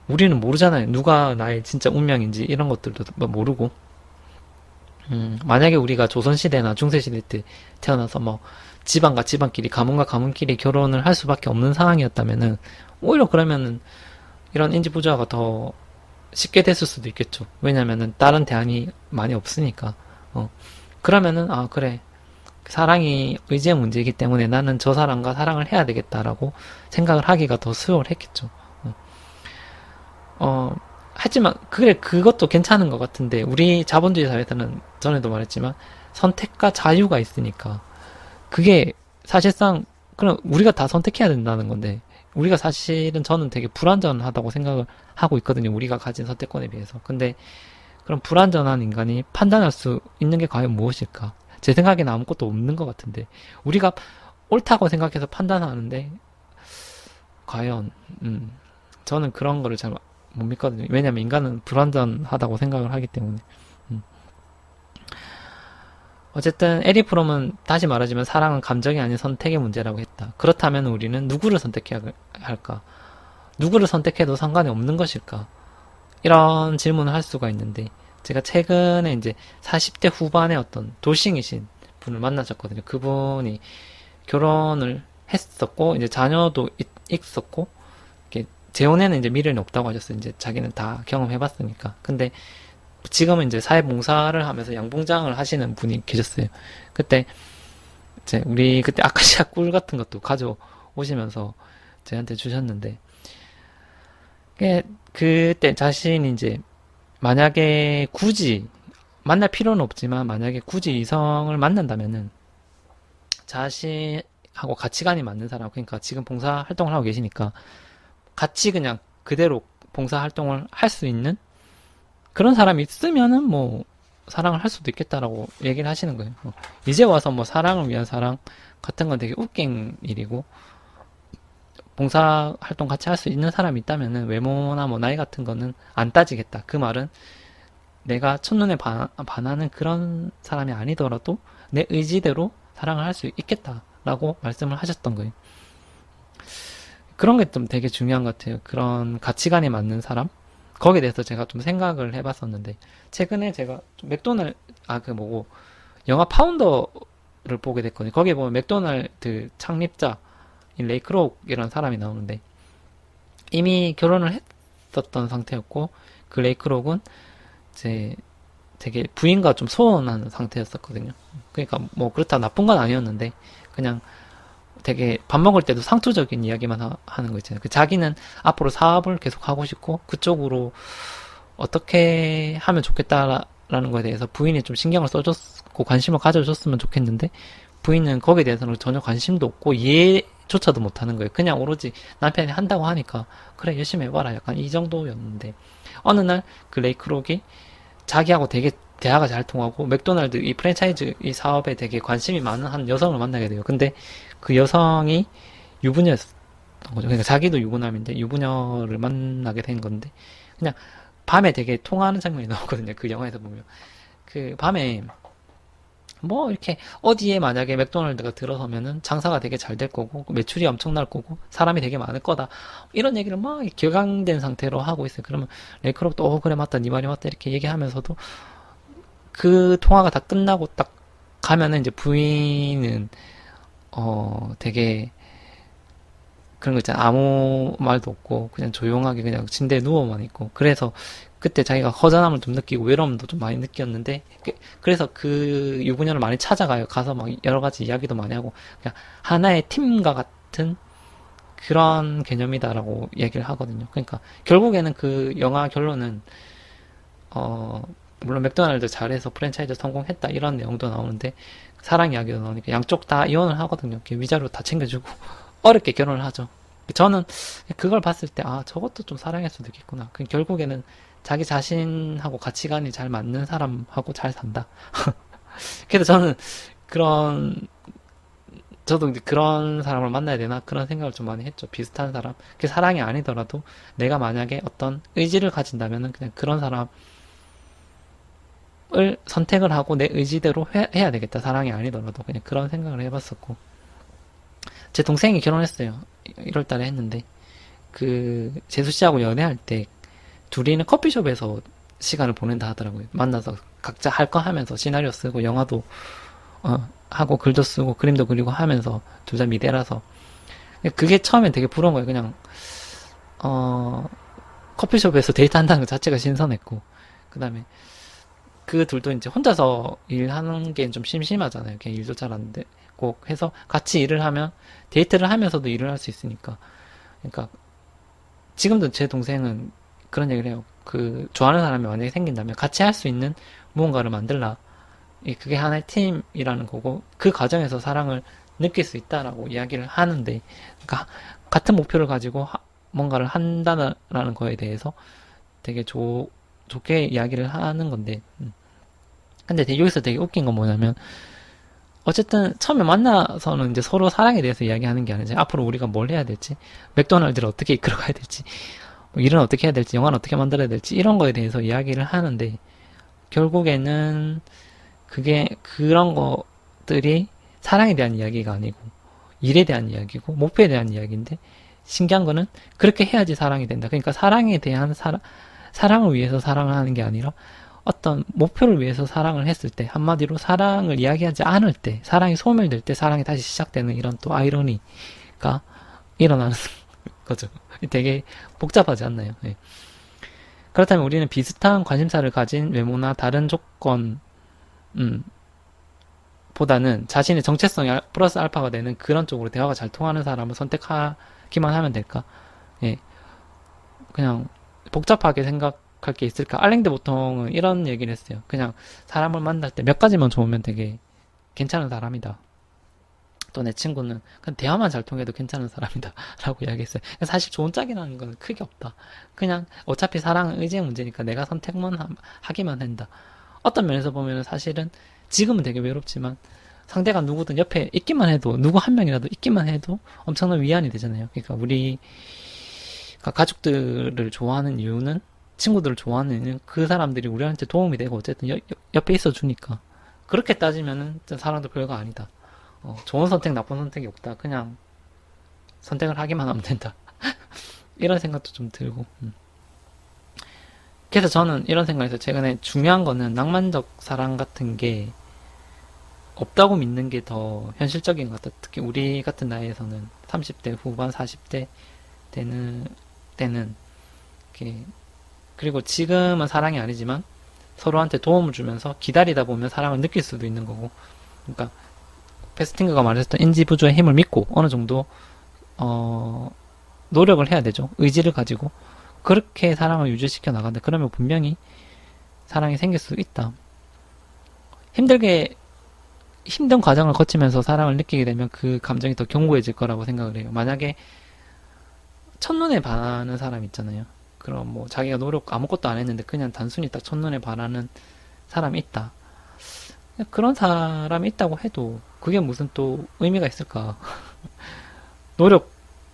우리는 모르잖아요. 누가 나의 진짜 운명인지 이런 것들도 모르고. 만약에 우리가 조선시대나 중세시대 때 태어나서 뭐 집안과 집안끼리, 가문과 가문끼리 결혼을 할 수밖에 없는 상황이었다면은 오히려 그러면은 이런 인지부조화가 더 쉽게 됐을 수도 있겠죠. 왜냐면은 다른 대안이 많이 없으니까. 그러면은 그래, 사랑이 의지의 문제이기 때문에 나는 저 사람과 사랑을 해야 되겠다라고 생각을 하기가 더 수월했겠죠. 하지만 그래, 그것도 괜찮은 것 같은데, 우리 자본주의 사회에서는 전에도 말했지만 선택과 자유가 있으니까 그게 사실상 그럼 우리가 다 선택해야 된다는 건데, 우리가 사실은 저는 되게 불완전하다고 생각을 하고 있거든요. 우리가 가진 선택권에 비해서. 근데 그럼 불완전한 인간이 판단할 수 있는 게 과연 무엇일까? 제 생각에는 아무것도 없는 것 같은데, 우리가 옳다고 생각해서 판단하는데 과연 저는 그런 거를 잘 못 믿거든요. 왜냐면 인간은 불완전하다고 생각을 하기 때문에. 어쨌든 에리 프롬은 다시 말하지만 사랑은 감정이 아닌 선택의 문제라고 했다. 그렇다면 우리는 누구를 선택해야 할까? 누구를 선택해도 상관이 없는 것일까? 이런 질문을 할 수가 있는데, 제가 최근에 이제 40대 후반의 어떤 돌싱이신 분을 만나셨거든요. 그분이 결혼을 했었고 이제 자녀도 있었고, 재혼에는 이제 미련이 없다고 하셨어요. 이제 자기는 다 경험해봤으니까. 근데 지금은 이제 사회봉사를 하면서 양봉장을 하시는 분이 계셨어요. 그때 우리 그때 아카시아 꿀 같은 것도 가져오시면서 저한테 주셨는데, 그때 자신이 이제 만약에 굳이 만날 필요는 없지만 만약에 굳이 이성을 만난다면은 자신하고 가치관이 맞는 사람, 그러니까 지금 봉사 활동을 하고 계시니까 같이 그냥 그대로 봉사 활동을 할 수 있는 그런 사람이 있으면은 뭐 사랑을 할 수도 있겠다라고 얘기를 하시는 거예요. 이제 와서 뭐 사랑을 위한 사랑 같은 건 되게 웃긴 일이고, 봉사 활동 같이 할 수 있는 사람이 있다면은 외모나 뭐 나이 같은 거는 안 따지겠다. 그 말은 내가 첫눈에 반하는 그런 사람이 아니더라도 내 의지대로 사랑을 할 수 있겠다라고 말씀을 하셨던 거예요. 그런 게 좀 되게 중요한 것 같아요. 그런 가치관에 맞는 사람? 거기에 대해서 제가 좀 생각을 해봤었는데, 최근에 제가 좀 영화 파운더를 보게 됐거든요. 거기에 보면 맥도날드 창립자인 레이 크록이라는 사람이 나오는데, 이미 결혼을 했었던 상태였고, 그 레이 크록은 이제 되게 부인과 좀 소원하는 상태였었거든요. 그러니까 뭐 그렇다 나쁜 건 아니었는데, 그냥 되게 밥 먹을 때도 상투적인 이야기만 하는 거 있잖아요. 자기는 앞으로 사업을 계속 하고 싶고 그쪽으로 어떻게 하면 좋겠다라는 거에 대해서 부인이 좀 신경을 써줬고 관심을 가져줬으면 좋겠는데, 부인은 거기에 대해서는 전혀 관심도 없고 조차도 못하는 거예요. 그냥 오로지 남편이 한다고 하니까 그래 열심히 해봐라 약간 이 정도였는데 어느 날 그 레이크록이 자기하고 되게 대화가 잘 통하고 맥도날드 이 프랜차이즈 이 사업에 되게 관심이 많은 한 여성을 만나게 돼요. 근데 그 여성이 유부녀였던 거죠. 그러니까 자기도 유부남인데 유부녀를 만나게 된 건데 그냥 밤에 되게 통화하는 장면이 나오거든요. 그 영화에서 보면 그 밤에 뭐 이렇게 어디에 만약에 맥도날드가 들어서면은 장사가 되게 잘 될 거고 매출이 엄청날 거고 사람이 되게 많을 거다 이런 얘기를 막 격앙된 상태로 하고 있어요. 그러면 레이크롭도 그래 맞다 네 말이 맞다 이렇게 얘기하면서도 그 통화가 다 끝나고 딱 가면은 이제 부인은 되게 그런 거 있잖아. 아무 말도 없고 그냥 조용하게 그냥 침대에 누워만 있고 그래서 그때 자기가 허전함을 좀 느끼고 외로움도 좀 많이 느꼈는데 그래서 그 유부녀를 많이 찾아가요. 가서 막 여러 가지 이야기도 많이 하고 그냥 하나의 팀과 같은 그런 개념이다라고 얘기를 하거든요. 그러니까 결국에는 그 영화 결론은 어 물론 맥도날드 잘해서 프랜차이즈 성공했다 이런 내용도 나오는데 사랑 이야기도 나오니까 양쪽 다 이혼을 하거든요. 이렇게 위자료 다 챙겨주고 어렵게 결혼을 하죠. 저는 그걸 봤을 때, 아, 저것도 좀 사랑할 수도 있겠구나. 결국에는 자기 자신하고 가치관이 잘 맞는 사람하고 잘 산다. 그래서 저는 그런, 저도 이제 그런 사람을 만나야 되나? 그런 생각을 좀 많이 했죠. 비슷한 사람. 그게 사랑이 아니더라도 내가 만약에 어떤 의지를 가진다면은 그냥 그런 사람을 선택을 하고 내 의지대로 해야 되겠다. 사랑이 아니더라도 그냥 그런 생각을 해봤었고. 제 동생이 결혼했어요. 1월 달에 했는데. 그 재수 씨하고 연애할 때 둘이는 커피숍에서 시간을 보낸다 하더라고요. 만나서 각자 할 거 하면서 시나리오 쓰고 영화도 하고 글도 쓰고 그림도 그리고 하면서 둘 다 미대라서 그게 처음엔 되게 부러운 거예요. 그냥 어 커피숍에서 데이트한다는 것 자체가 신선했고 그 다음에 그 둘도 이제 혼자서 일하는 게 좀 심심하잖아요. 그냥 일도 잘 안 되고 해서 같이 일을 하면 데이트를 하면서도 일을 할 수 있으니까 그러니까 지금도 제 동생은 그런 얘기를 해요. 그 좋아하는 사람이 만약에 생긴다면 같이 할 수 있는 무언가를 만들라. 그게 하나의 팀이라는 거고 그 과정에서 사랑을 느낄 수 있다라고 이야기를 하는데 그러니까 같은 목표를 가지고 뭔가를 한다는 거에 대해서 되게 좋게 이야기를 하는 건데 근데 여기서 되게 웃긴 건 뭐냐면 어쨌든 처음에 만나서는 이제 서로 사랑에 대해서 이야기하는 게 아니지 앞으로 우리가 뭘 해야 될지 맥도날드를 어떻게 이끌어가야 될지 뭐 일은 어떻게 해야 될지 영화는 어떻게 만들어야 될지 이런 거에 대해서 이야기를 하는데 결국에는 그게 그런 것들이 사랑에 대한 이야기가 아니고 일에 대한 이야기고 목표에 대한 이야기인데 신기한 거는 그렇게 해야지 사랑이 된다. 그러니까 사랑에 대한 사랑을 위해서 사랑을 하는 게 아니라 어떤 목표를 위해서 사랑을 했을 때 한마디로 사랑을 이야기하지 않을 때 사랑이 소멸될 때 사랑이 다시 시작되는 이런 또 아이러니가 일어나는 거죠. 되게 복잡하지 않나요? 네. 그렇다면 우리는 비슷한 관심사를 가진 외모나 다른 조건 보다는 자신의 정체성이 플러스 알파가 되는 그런 쪽으로 대화가 잘 통하는 사람을 선택하기만 하면 될까? 예. 그냥 복잡하게 생각할 게 있을까? 알랭드 보통은 이런 얘기를 했어요. 그냥 사람을 만날 때 몇 가지만 좋으면 되게 괜찮은 사람이다. 또 내 친구는 그냥 대화만 잘 통해도 괜찮은 사람이다. 라고 이야기했어요. 사실 좋은 짝이라는 건 크게 없다. 그냥 어차피 사랑은 의지의 문제니까 내가 선택만 하기만 한다. 어떤 면에서 보면 사실은 지금은 되게 외롭지만 상대가 누구든 옆에 있기만 해도 누구 한 명이라도 있기만 해도 엄청난 위안이 되잖아요. 그러니까 우리가 가족들을 좋아하는 이유는 친구들을 좋아하는 이유는 그 사람들이 우리한테 도움이 되고 어쨌든 옆에 있어 주니까 그렇게 따지면은 사랑도 별거 아니다. 좋은 선택 나쁜 선택이 없다. 그냥 선택을 하기만 하면 된다. 이런 생각도 좀 들고 그래서 저는 이런 생각에서 최근에 중요한 거는 낭만적 사랑 같은 게 없다고 믿는 게 더 현실적인 것 같아요. 특히 우리 같은 나이에서는 30대 후반, 40대 되는 때는 이렇게 그리고 지금은 사랑이 아니지만 서로한테 도움을 주면서 기다리다 보면 사랑을 느낄 수도 있는 거고 그러니까 페스팅거가 말했던 인지부조의 힘을 믿고 어느 정도 노력을 해야 되죠. 의지를 가지고 그렇게 사랑을 유지시켜 나간다. 그러면 분명히 사랑이 생길 수 있다. 힘들게 힘든 과정을 거치면서 사랑을 느끼게 되면 그 감정이 더 견고해질 거라고 생각을 해요. 만약에 첫눈에 반하는 사람 있잖아요. 그럼 뭐 자기가 노력 아무것도 안 했는데 그냥 단순히 딱 첫눈에 반하는 사람이 있다. 그런 사람이 있다고 해도 그게 무슨 또 의미가 있을까? 노력을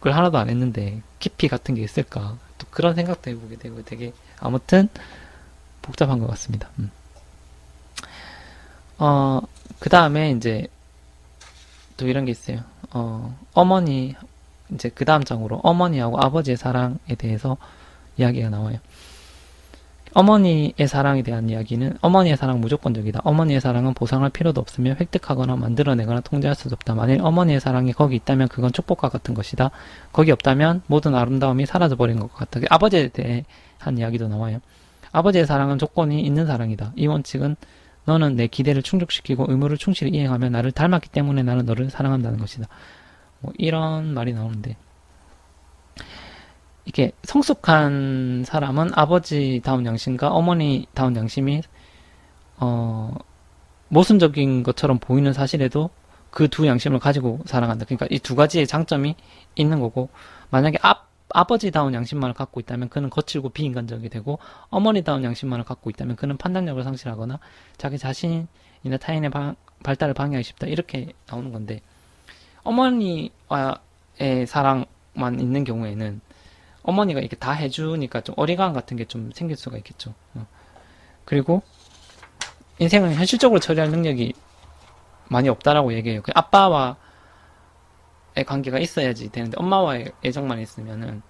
하나도 안 했는데 깊이 같은 게 있을까? 또 그런 생각도 해보게 되고 되게 아무튼 복잡한 것 같습니다. 어, 그 다음에 이제 또 이런 게 있어요. 어머니, 이제 그 다음 장으로 어머니하고 아버지의 사랑에 대해서 이야기가 나와요. 어머니의 사랑에 대한 이야기는 어머니의 사랑 무조건적이다. 어머니의 사랑은 보상할 필요도 없으며 획득하거나 만들어내거나 통제할 수도 없다. 만일 어머니의 사랑이 거기 있다면 그건 축복과 같은 것이다. 거기 없다면 모든 아름다움이 사라져버린 것 같다. 아버지에 대한 이야기도 나와요. 아버지의 사랑은 조건이 있는 사랑이다. 이 원칙은 너는 내 기대를 충족시키고 의무를 충실히 이행하며 나를 닮았기 때문에 나는 너를 사랑한다는 것이다. 뭐 이런 말이 나오는데 이게 성숙한 사람은 아버지다운 양심과 어머니다운 양심이 모순적인 것처럼 보이는 사실에도 그 두 양심을 가지고 사랑한다. 그러니까 이 두 가지의 장점이 있는 거고 만약에 아버지다운 양심만을 갖고 있다면 그는 거칠고 비인간적이 되고 어머니다운 양심만을 갖고 있다면 그는 판단력을 상실하거나 자기 자신이나 타인의 발달을 방해하기 쉽다. 이렇게 나오는 건데 어머니와의 사랑만 있는 경우에는 어머니가 이렇게 다 해주니까 좀 어리광 같은 게 좀 생길 수가 있겠죠. 그리고 인생을 현실적으로 처리할 능력이 많이 없다라고 얘기해요. 그 아빠와의 관계가 있어야지 되는데 엄마와의 애정만 있으면은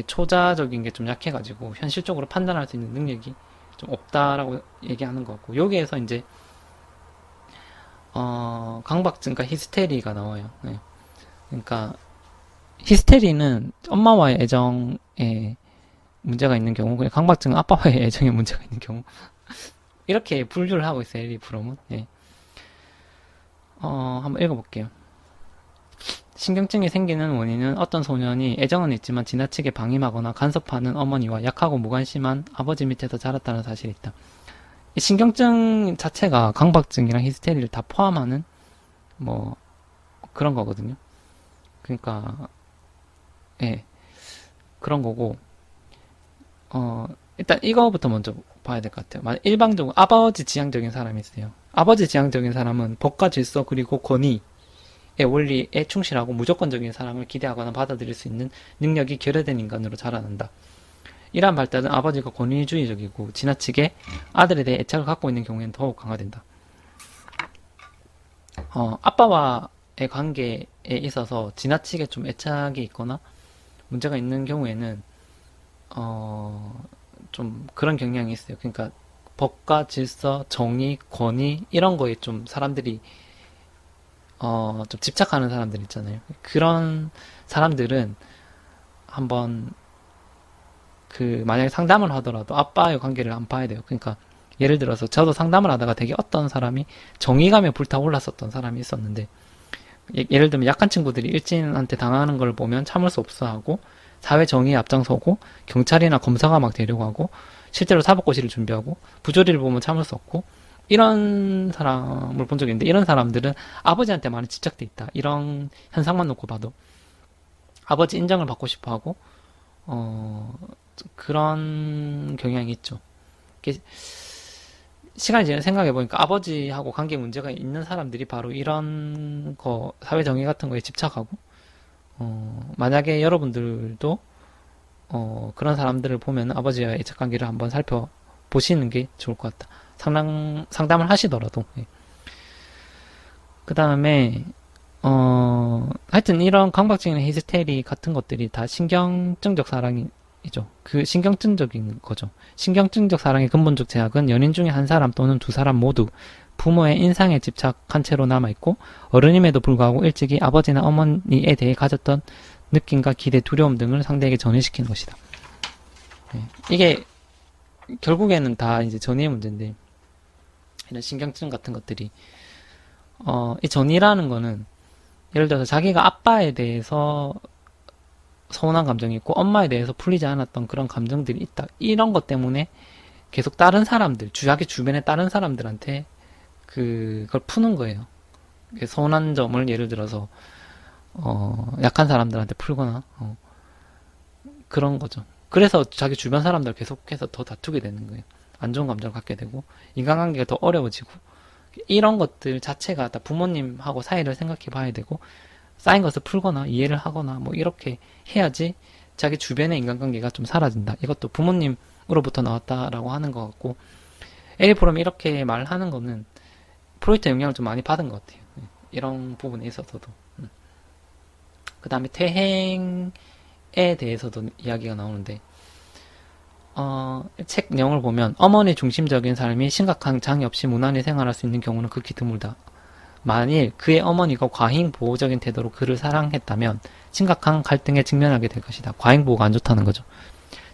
초자적인 게 좀 약해가지고 현실적으로 판단할 수 있는 능력이 좀 없다라고 얘기하는 것 같고 여기에서 이제 강박증과 히스테리가 나와요. 네. 그러니까 히스테리는 엄마와의 애정에 문제가 있는 경우, 강박증은 아빠와의 애정에 문제가 있는 경우 이렇게 분류를 하고 있어요. 이 프롬은. 네. 한번 읽어볼게요. 신경증이 생기는 원인은 어떤 소년이 애정은 있지만 지나치게 방임하거나 간섭하는 어머니와 약하고 무관심한 아버지 밑에서 자랐다는 사실이 있다. 이 신경증 자체가 강박증이랑 히스테리를 다 포함하는 뭐 그런 거거든요. 그러니까 예 그런 거고 일단 이거부터 먼저 봐야 될 것 같아요. 일방적으로 아버지 지향적인 사람이 있어요. 아버지 지향적인 사람은 법과 질서 그리고 권위의 원리에 충실하고 무조건적인 사랑을 기대하거나 받아들일 수 있는 능력이 결여된 인간으로 자라난다. 이러한 발달은 아버지가 권위주의적이고 지나치게 아들에 대해 애착을 갖고 있는 경우에는 더욱 강화된다. 아빠와의 관계에 있어서 지나치게 좀 애착이 있거나 문제가 있는 경우에는 좀 그런 경향이 있어요. 그러니까 법과 질서, 정의, 권위 이런 거에 좀 사람들이 좀 집착하는 사람들 있잖아요. 그런 사람들은 한번 만약에 상담을 하더라도 아빠의 관계를 안 봐야 돼요. 그러니까 예를 들어서 저도 상담을 하다가 되게 어떤 사람이 정의감에 불타올랐었던 사람이 있었는데 예를 들면 약한 친구들이 일진한테 당하는 걸 보면 참을 수 없어 하고 사회 정의에 앞장서고 경찰이나 검사가 막 데려가고 실제로 사법고시를 준비하고 부조리를 보면 참을 수 없고 이런 사람을 본 적이 있는데 이런 사람들은 아버지한테 많이 집착돼 있다. 이런 현상만 놓고 봐도 아버지 인정을 받고 싶어 하고 그런 경향이 있죠. 시간이 지나 생각해 보니까 아버지하고 관계 문제가 있는 사람들이 바로 이런 거 사회 정의 같은 거에 집착하고 만약에 여러분들도 그런 사람들을 보면 아버지와의 애착 관계를 한번 살펴보시는 게 좋을 것 같다. 상담을 하시더라도. 예. 그 다음에 하여튼 이런 강박증이나 히스테리 같은 것들이 다 신경증적 사랑이죠. 그 신경증적인 거죠. 신경증적 사랑의 근본적 제약은 연인 중에 한 사람 또는 두 사람 모두 부모의 인상에 집착한 채로 남아있고 어른임에도 불구하고 일찍이 아버지나 어머니에 대해 가졌던 느낌과 기대, 두려움 등을 상대에게 전이시키는 것이다. 네. 이게 결국에는 다 이제 전이의 문제인데 이런 신경증 같은 것들이 이 전이라는 거는 예를 들어서 자기가 아빠에 대해서 서운한 감정이 있고 엄마에 대해서 풀리지 않았던 그런 감정들이 있다. 이런 것 때문에 계속 다른 사람들, 자기 주변의 다른 사람들한테 그걸 푸는 거예요. 서운한 점을 예를 들어서 약한 사람들한테 풀거나 그런 거죠. 그래서 자기 주변 사람들 계속해서 더 다투게 되는 거예요. 안 좋은 감정을 갖게 되고 인간관계가 더 어려워지고 이런 것들 자체가 다 부모님하고 사이를 생각해 봐야 되고 쌓인 것을 풀거나 이해를 하거나 뭐 이렇게 해야지 자기 주변의 인간관계가 좀 사라진다. 이것도 부모님으로부터 나왔다라고 하는 것 같고 에리프롬이 이렇게 말하는 거는 프로이트 영향을 좀 많이 받은 것 같아요. 이런 부분에 있어서도. 그 다음에 퇴행에 대해서도 이야기가 나오는데 책 내용을 보면 어머니 중심적인 삶이 심각한 장애 없이 무난히 생활할 수 있는 경우는 극히 드물다. 만일 그의 어머니가 과잉 보호적인 태도로 그를 사랑했다면 심각한 갈등에 직면하게 될 것이다. 과잉 보호가 안 좋다는 거죠.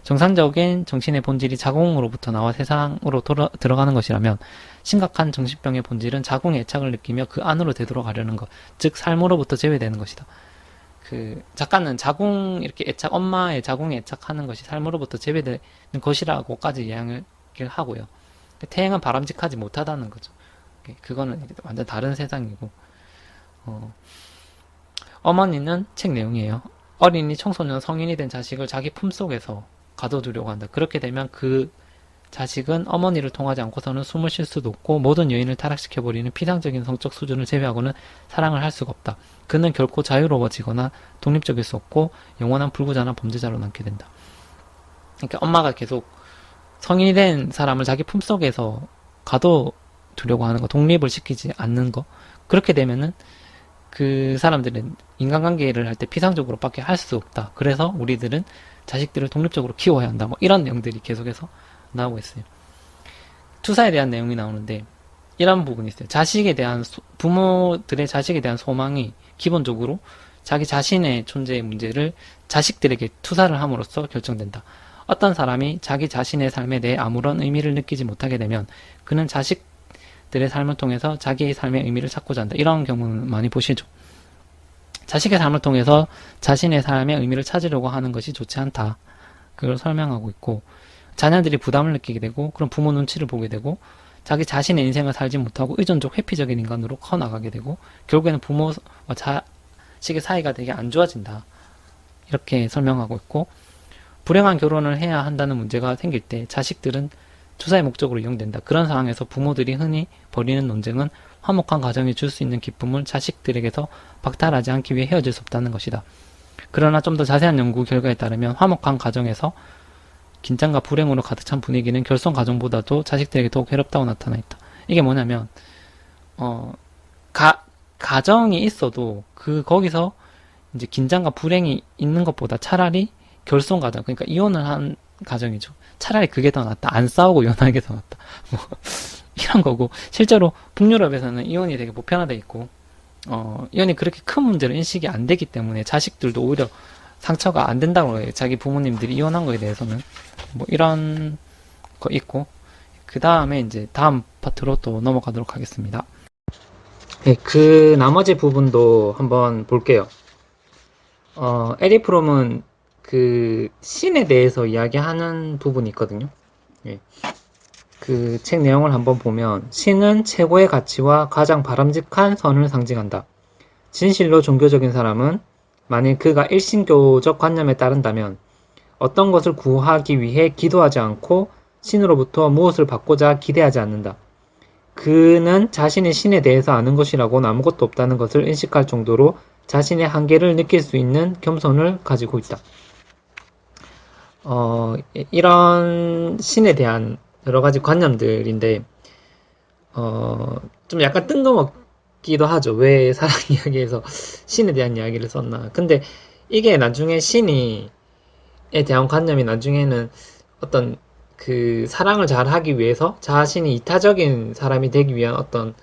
정상적인 정신의 본질이 자궁으로부터 나와 세상으로 들어가는 것이라면 심각한 정신병의 본질은 자궁의 애착을 느끼며 그 안으로 되돌아가려는 것, 즉 삶으로부터 제외되는 것이다. 그 작가는 자궁 이렇게 애착, 엄마의 자궁에 애착하는 것이 삶으로부터 제외되는 것이라고까지 이야기를 하고요. 태행은 바람직하지 못하다는 거죠. 그거는 완전 다른 세상이고 어머니는 책 내용이에요. 어린이, 청소년, 성인이 된 자식을 자기 품속에서 가둬두려고 한다. 그렇게 되면 그 자식은 어머니를 통하지 않고서는 숨을 쉴 수도 없고 모든 여인을 타락시켜버리는 피상적인 성적 수준을 제외하고는 사랑을 할 수가 없다. 그는 결코 자유로워지거나 독립적일 수 없고 영원한 불구자나 범죄자로 남게 된다. 그러니까 엄마가 계속 성인이 된 사람을 자기 품속에서 가둬두려고 하는 거, 독립을 시키지 않는 거. 그렇게 되면은 그 사람들은 인간관계를 할 때 피상적으로밖에 할 수 없다. 그래서 우리들은 자식들을 독립적으로 키워야 한다. 뭐 이런 내용들이 계속해서 나오고 있어요. 투사에 대한 내용이 나오는데 이런 부분이 있어요. 자식에 대한 부모들의 자식에 대한 소망이 기본적으로 자기 자신의 존재의 문제를 자식들에게 투사를 함으로써 결정된다. 어떤 사람이 자기 자신의 삶에 대해 아무런 의미를 느끼지 못하게 되면 그는 자식들의 삶을 통해서 자기의 삶의 의미를 찾고자 한다. 이런 경우는 많이 보시죠. 자식의 삶을 통해서 자신의 삶의 의미를 찾으려고 하는 것이 좋지 않다. 그걸 설명하고 있고 자녀들이 부담을 느끼게 되고 그런 부모 눈치를 보게 되고 자기 자신의 인생을 살지 못하고 의존적 회피적인 인간으로 커나가게 되고 결국에는 부모와 자식의 사이가 되게 안 좋아진다. 이렇게 설명하고 있고 불행한 결혼을 해야 한다는 문제가 생길 때 자식들은 투사의 목적으로 이용된다. 그런 상황에서 부모들이 흔히 벌이는 논쟁은 화목한 가정이 줄 수 있는 기쁨을 자식들에게서 박탈하지 않기 위해 헤어질 수 없다는 것이다. 그러나 좀 더 자세한 연구 결과에 따르면 화목한 가정에서 긴장과 불행으로 가득 찬 분위기는 결손 가정보다도 자식들에게 더욱 괴롭다고 나타나 있다. 이게 뭐냐면 가정이 있어도 거기서 이제 긴장과 불행이 있는 것보다 차라리 결손 가정, 그러니까 이혼을 한 가정이죠. 차라리 그게 더 낫다. 안 싸우고 이혼하는 게 더 낫다. 뭐 이런 거고 실제로 북유럽에서는 이혼이 되게 보편화돼 있고 이혼이 그렇게 큰 문제로 인식이 안 되기 때문에 자식들도 오히려 상처가 안 된다고 해요. 자기 부모님들이 이혼한 거에 대해서는 뭐 이런 거 있고 그 다음에 이제 다음 파트로 또 넘어가도록 하겠습니다. 네, 그 나머지 부분도 한번 볼게요. 에리 프롬은 그 신에 대해서 이야기하는 부분이 있거든요. 예. 그 책 내용을 한번 보면 신은 최고의 가치와 가장 바람직한 선을 상징한다. 진실로 종교적인 사람은 만일 그가 일신교적 관념에 따른다면 어떤 것을 구하기 위해 기도하지 않고 신으로부터 무엇을 받고자 기대하지 않는다. 그는 자신이 신에 대해서 아는 것이라고는 아무것도 없다는 것을 인식할 정도로 자신의 한계를 느낄 수 있는 겸손을 가지고 있다. 이런 신에 대한 여러 가지 관념들인데, 좀 약간 뜬금없기도 하죠. 왜 사랑 이야기에서 신에 대한 이야기를 썼나. 근데 이게 나중에 신에 대한 관념이 나중에는 어떤 그 사랑을 잘 하기 위해서 자신이 이타적인 사람이 되기 위한 어떤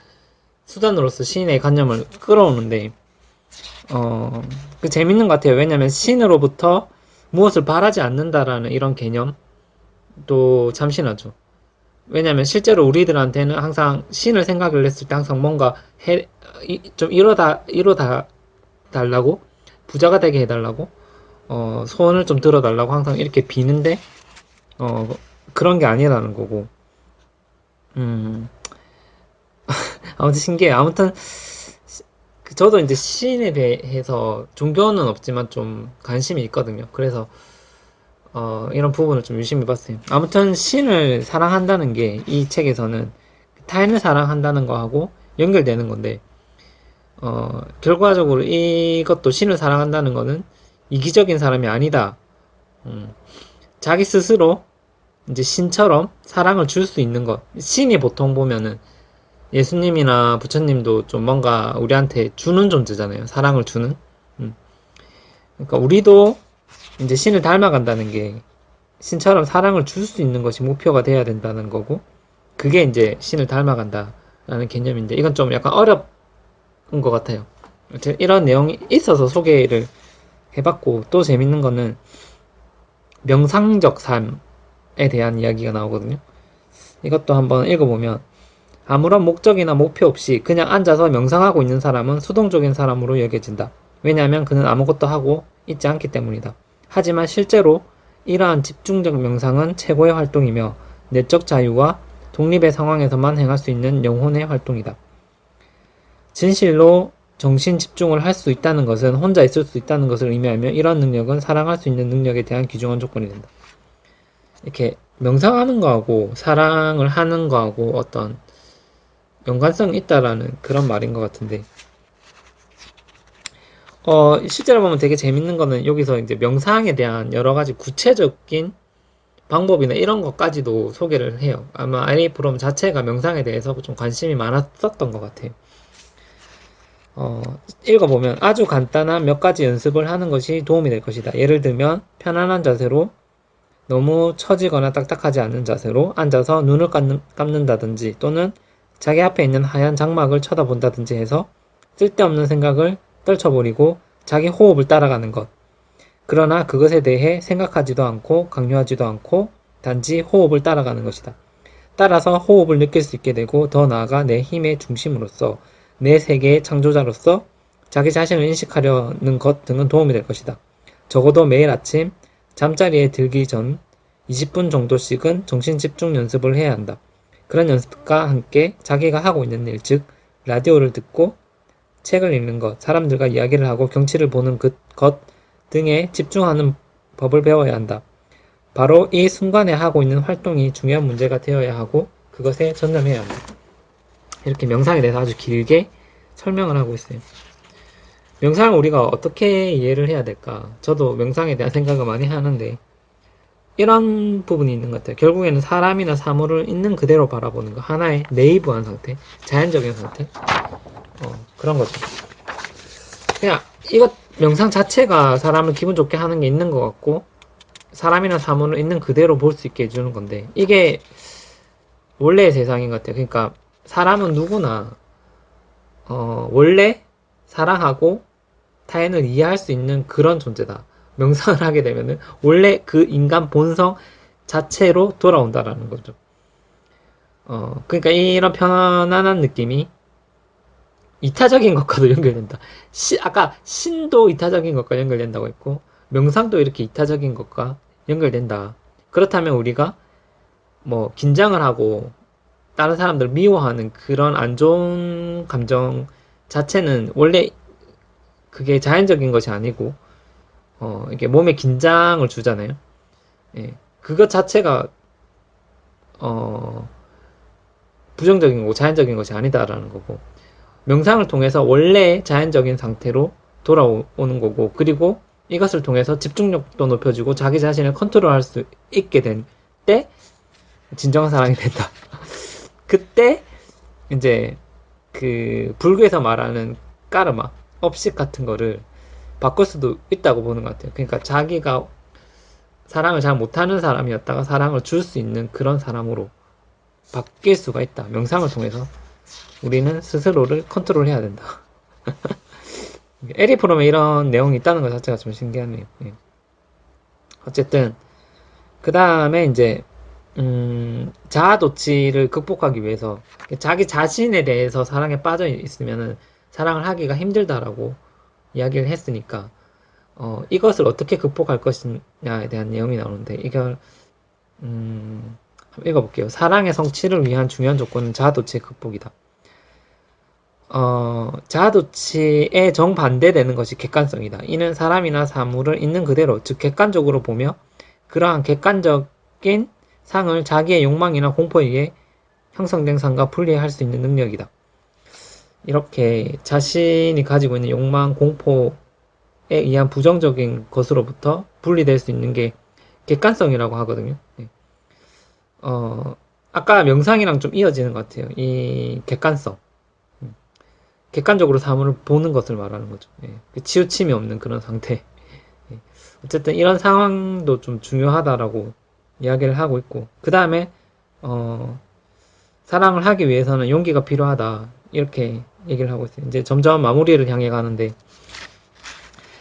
수단으로서 신의 관념을 끌어오는데, 그 재밌는 것 같아요. 왜냐면 신으로부터 무엇을 바라지 않는다라는 이런 개념도 참신하죠. 왜냐면 실제로 우리들한테는 항상 신을 생각을 했을 때 항상 뭔가 좀 이뤄다 달라고 부자가 되게 해달라고 소원을 좀 들어달라고 항상 이렇게 비는데 그런 게 아니라는 거고 아무튼 신기해요. 아무튼 저도 이제 신에 대해서 종교는 없지만 좀 관심이 있거든요. 그래서 이런 부분을 좀 유심히 봤어요. 아무튼 신을 사랑한다는 게 이 책에서는 타인을 사랑한다는 거하고 연결되는 건데, 결과적으로 이것도 신을 사랑한다는 거는 이기적인 사람이 아니다. 음, 자기 스스로 이제 신처럼 사랑을 줄 수 있는 것. 신이 보통 보면은 예수님이나 부처님도 좀 뭔가 우리한테 주는 존재잖아요. 사랑을 주는. 음. 그러니까 우리도 이제 신을 닮아간다는 게 신처럼 사랑을 줄 수 있는 것이 목표가 돼야 된다는 거고, 그게 이제 신을 닮아간다라는 개념인데, 이건 좀 약간 어렵은 것 같아요. 이런 내용이 있어서 소개를 해봤고, 또 재밌는 거는 명상적 삶에 대한 이야기가 나오거든요. 이것도 한번 읽어보면, 아무런 목적이나 목표 없이 그냥 앉아서 명상하고 있는 사람은 수동적인 사람으로 여겨진다. 왜냐하면 그는 아무것도 하고 있지 않기 때문이다. 하지만 실제로 이러한 집중적 명상은 최고의 활동이며 내적 자유와 독립의 상황에서만 행할 수 있는 영혼의 활동이다. 진실로 정신 집중을 할 수 있다는 것은 혼자 있을 수 있다는 것을 의미하며 이러한 능력은 사랑할 수 있는 능력에 대한 귀중한 조건이 된다. 이렇게 명상하는 거하고 사랑을 하는 거하고 어떤 연관성이 있다라는 그런 말인 것 같은데, 실제로 보면 되게 재밌는 거는 여기서 이제 명상에 대한 여러 가지 구체적인 방법이나 이런 것까지도 소개를 해요. 아마 아리 프롬 자체가 명상에 대해서 좀 관심이 많았었던 것 같아요. 읽어보면 아주 간단한 몇 가지 연습을 하는 것이 도움이 될 것이다. 예를 들면 편안한 자세로, 너무 처지거나 딱딱하지 않은 자세로 앉아서 눈을 감는다든지, 또는 자기 앞에 있는 하얀 장막을 쳐다본다든지 해서 쓸데없는 생각을 떨쳐버리고 자기 호흡을 따라가는 것. 그러나 그것에 대해 생각하지도 않고 강요하지도 않고 단지 호흡을 따라가는 것이다. 따라서 호흡을 느낄 수 있게 되고 더 나아가 내 힘의 중심으로서, 내 세계의 창조자로서 자기 자신을 인식하려는 것 등은 도움이 될 것이다. 적어도 매일 아침 잠자리에 들기 전 20분 정도씩은 정신 집중 연습을 해야 한다. 그런 연습과 함께 자기가 하고 있는 일, 즉 라디오를 듣고 책을 읽는 것, 사람들과 이야기를 하고 경치를 보는 것 등에 집중하는 법을 배워야 한다. 바로 이 순간에 하고 있는 활동이 중요한 문제가 되어야 하고 그것에 전념해야 한다. 이렇게 명상에 대해서 아주 길게 설명을 하고 있어요. 명상을 우리가 어떻게 이해를 해야 될까? 저도 명상에 대한 생각을 많이 하는데 이런 부분이 있는 것 같아요. 결국에는 사람이나 사물을 있는 그대로 바라보는 거, 하나의 네이브한 상태, 자연적인 상태, 그런 거죠. 그냥 이것 명상 자체가 사람을 기분 좋게 하는 게 있는 것 같고, 사람이나 사물을 있는 그대로 볼 수 있게 해주는 건데, 이게 원래의 세상인 것 같아요. 그러니까 사람은 누구나 원래 사랑하고 타인을 이해할 수 있는 그런 존재다. 명상을 하게 되면은 원래 그 인간 본성 자체로 돌아온다라는 거죠. 그러니까 이런 편안한 느낌이 이타적인 것과도 연결된다. 아까 신도 이타적인 것과 연결된다고 했고, 명상도 이렇게 이타적인 것과 연결된다. 그렇다면 우리가 뭐 긴장을 하고 다른 사람들을 미워하는 그런 안 좋은 감정 자체는 원래 그게 자연적인 것이 아니고, 이게 몸에 긴장을 주잖아요. 예, 그것 자체가 부정적인 거고 자연적인 것이 아니다라는 거고, 명상을 통해서 원래 자연적인 상태로 돌아오는 거고, 그리고 이것을 통해서 집중력도 높여주고 자기 자신을 컨트롤할 수 있게 된 때 진정한 사랑이 된다. 그때 이제 그 불교에서 말하는 까르마, 업식 같은 거를 바꿀 수도 있다고 보는 것 같아요. 그러니까 자기가 사랑을 잘 못하는 사람이었다가 사랑을 줄 수 있는 그런 사람으로 바뀔 수가 있다. 명상을 통해서 우리는 스스로를 컨트롤해야 된다. 에리 프롬에 이런 내용이 있다는 것 자체가 좀 신기하네요. 예. 어쨌든 그 다음에 이제 자아도취를 극복하기 위해서 자기 자신에 대해서 사랑에 빠져 있으면은 사랑을 하기가 힘들다라고 이야기를 했으니까 이것을 어떻게 극복할 것이냐에 대한 내용이 나오는데, 이걸 한번 읽어볼게요. 사랑의 성취를 위한 중요한 조건은 자아도취의 극복이다. 자아도취에 정반대되는 것이 객관성이다. 이는 사람이나 사물을 있는 그대로, 즉 객관적으로 보며 그러한 객관적인 상을 자기의 욕망이나 공포에 의해 형성된 상과 분리할 수 있는 능력이다. 이렇게 자신이 가지고 있는 욕망, 공포에 의한 부정적인 것으로부터 분리될 수 있는 게 객관성이라고 하거든요. 네. 아까 명상이랑 좀 이어지는 것 같아요. 이 객관성. 객관적으로 사물을 보는 것을 말하는 거죠. 예. 치우침이 없는 그런 상태. 예. 어쨌든 이런 상황도 좀 중요하다라고 이야기를 하고 있고, 그 다음에 사랑을 하기 위해서는 용기가 필요하다. 이렇게 얘기를 하고 있어요. 이제 점점 마무리를 향해 가는데,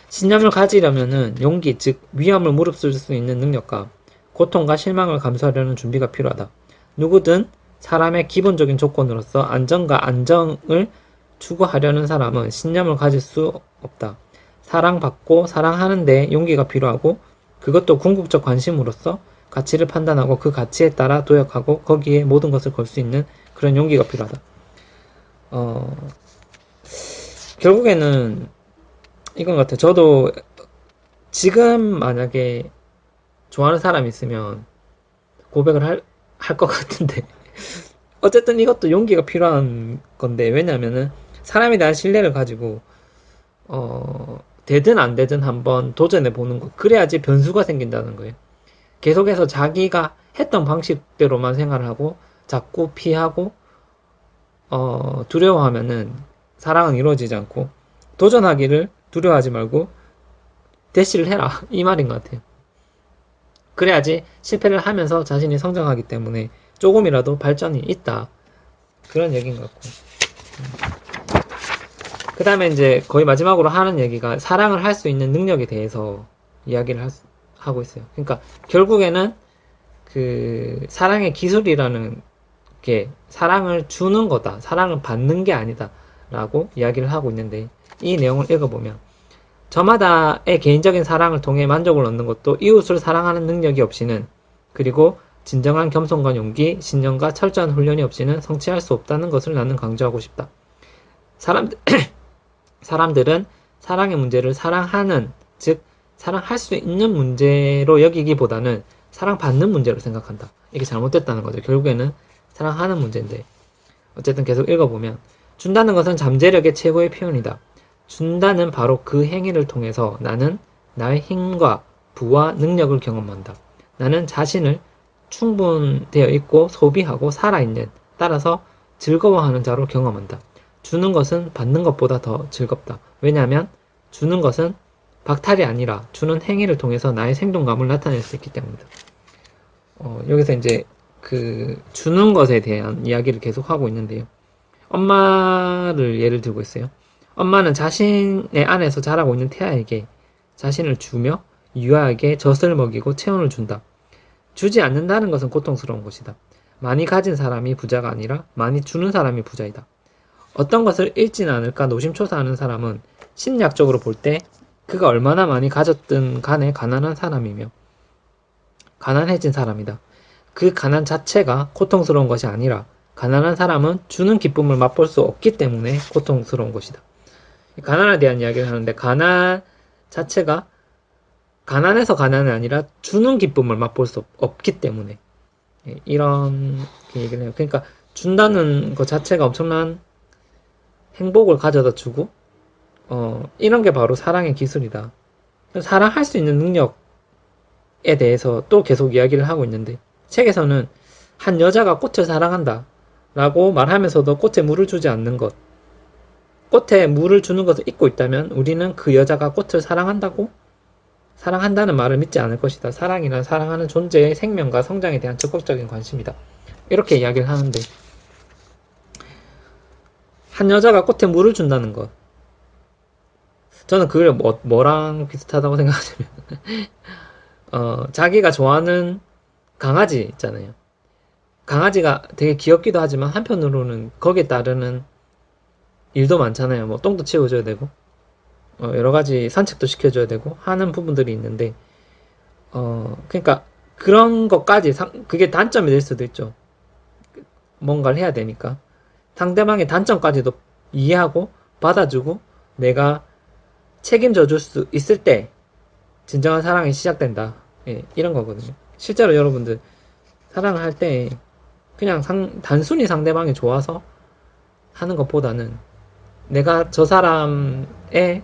신념을 가지려면은 용기, 즉 위험을 무릅쓸 수 있는 능력과 고통과 실망을 감수하려는 준비가 필요하다. 누구든 사람의 기본적인 조건으로서 안정과 안정을 추구하려는 사람은 신념을 가질 수 없다. 사랑받고 사랑하는 데 용기가 필요하고 그것도 궁극적 관심으로서 가치를 판단하고 그 가치에 따라 도약하고 거기에 모든 것을 걸 수 있는 그런 용기가 필요하다. 결국에는 이건 같아요. 저도 지금 만약에 좋아하는 사람이 있으면 고백을 할 것 같은데 어쨌든 이것도 용기가 필요한 건데 왜냐면은 사람에 대한 신뢰를 가지고 되든 안 되든 한번 도전해 보는 거 그래야지 변수가 생긴다는 거예요. 계속해서 자기가 했던 방식대로만 생활을 하고 자꾸 피하고 두려워하면은 사랑은 이루어지지 않고 도전하기를 두려워하지 말고 대시를 해라 이 말인 것 같아요. 그래야지 실패를 하면서 자신이 성장하기 때문에 조금이라도 발전이 있다 그런 얘기인 것 같고 그 다음에 이제 거의 마지막으로 하는 얘기가 사랑을 할 수 있는 능력에 대해서 이야기를 하고 있어요. 그러니까 결국에는 그 사랑의 기술이라는 게 사랑을 주는 거다. 사랑을 받는 게 아니다. 라고 이야기를 하고 있는데 이 내용을 읽어보면 저마다의 개인적인 사랑을 통해 만족을 얻는 것도 이웃을 사랑하는 능력이 없이는 그리고 진정한 겸손과 용기, 신념과 철저한 훈련이 없이는 성취할 수 없다는 것을 나는 강조하고 싶다. 사람들은 사랑의 문제를 사랑하는, 즉 사랑할 수 있는 문제로 여기기보다는 사랑받는 문제로 생각한다. 이게 잘못됐다는 거죠. 결국에는 사랑하는 문제인데 어쨌든 계속 읽어보면 준다는 것은 잠재력의 최고의 표현이다. 준다는 바로 그 행위를 통해서 나는 나의 힘과 부와 능력을 경험한다. 나는 자신을 충분되어 있고 소비하고 살아있는, 따라서 즐거워하는 자로 경험한다. 주는 것은 받는 것보다 더 즐겁다. 왜냐하면 주는 것은 박탈이 아니라 주는 행위를 통해서 나의 생동감을 나타낼 수 있기 때문이다. 여기서 이제 그 주는 것에 대한 이야기를 계속 하고 있는데요. 엄마를 예를 들고 있어요. 엄마는 자신의 안에서 자라고 있는 태아에게 자신을 주며 유아에게 젖을 먹이고 체온을 준다. 주지 않는다는 것은 고통스러운 것이다. 많이 가진 사람이 부자가 아니라 많이 주는 사람이 부자이다. 어떤 것을 잃지는 않을까 노심초사하는 사람은 심리학적으로 볼 때 그가 얼마나 많이 가졌든 간에 가난한 사람이며 가난해진 사람이다. 그 가난 자체가 고통스러운 것이 아니라 가난한 사람은 주는 기쁨을 맛볼 수 없기 때문에 고통스러운 것이다. 가난에 대한 이야기를 하는데 가난 자체가 가난해서 가난이 아니라 주는 기쁨을 맛볼 수 없기 때문에 이런 얘기를 해요. 그러니까 준다는 것 자체가 엄청난 행복을 가져다 주고 이런 게 바로 사랑의 기술이다. 사랑할 수 있는 능력에 대해서 또 계속 이야기를 하고 있는데 책에서는 한 여자가 꽃을 사랑한다 라고 말하면서도 꽃에 물을 주지 않는 것, 꽃에 물을 주는 것을 잊고 있다면 우리는 그 여자가 꽃을 사랑한다는 말을 믿지 않을 것이다. 사랑이란 사랑하는 존재의 생명과 성장에 대한 적극적인 관심이다. 이렇게 이야기를 하는데 한 여자가 꽃에 물을 준다는 것, 저는 그게 뭐랑 비슷하다고 생각하냐면 자기가 좋아하는 강아지 있잖아요. 강아지가 되게 귀엽기도 하지만 한편으로는 거기에 따르는 일도 많잖아요. 뭐 똥도 치워줘야 되고 여러 가지 산책도 시켜줘야 되고 하는 부분들이 있는데 그러니까 그런 것까지 그게 단점이 될 수도 있죠. 뭔가를 해야 되니까 상대방의 단점까지도 이해하고 받아주고 내가 책임져 줄 수 있을 때 진정한 사랑이 시작된다. 예, 이런 거거든요. 실제로 여러분들 사랑을 할 때 그냥 단순히 상대방이 좋아서 하는 것보다는 내가 저 사람의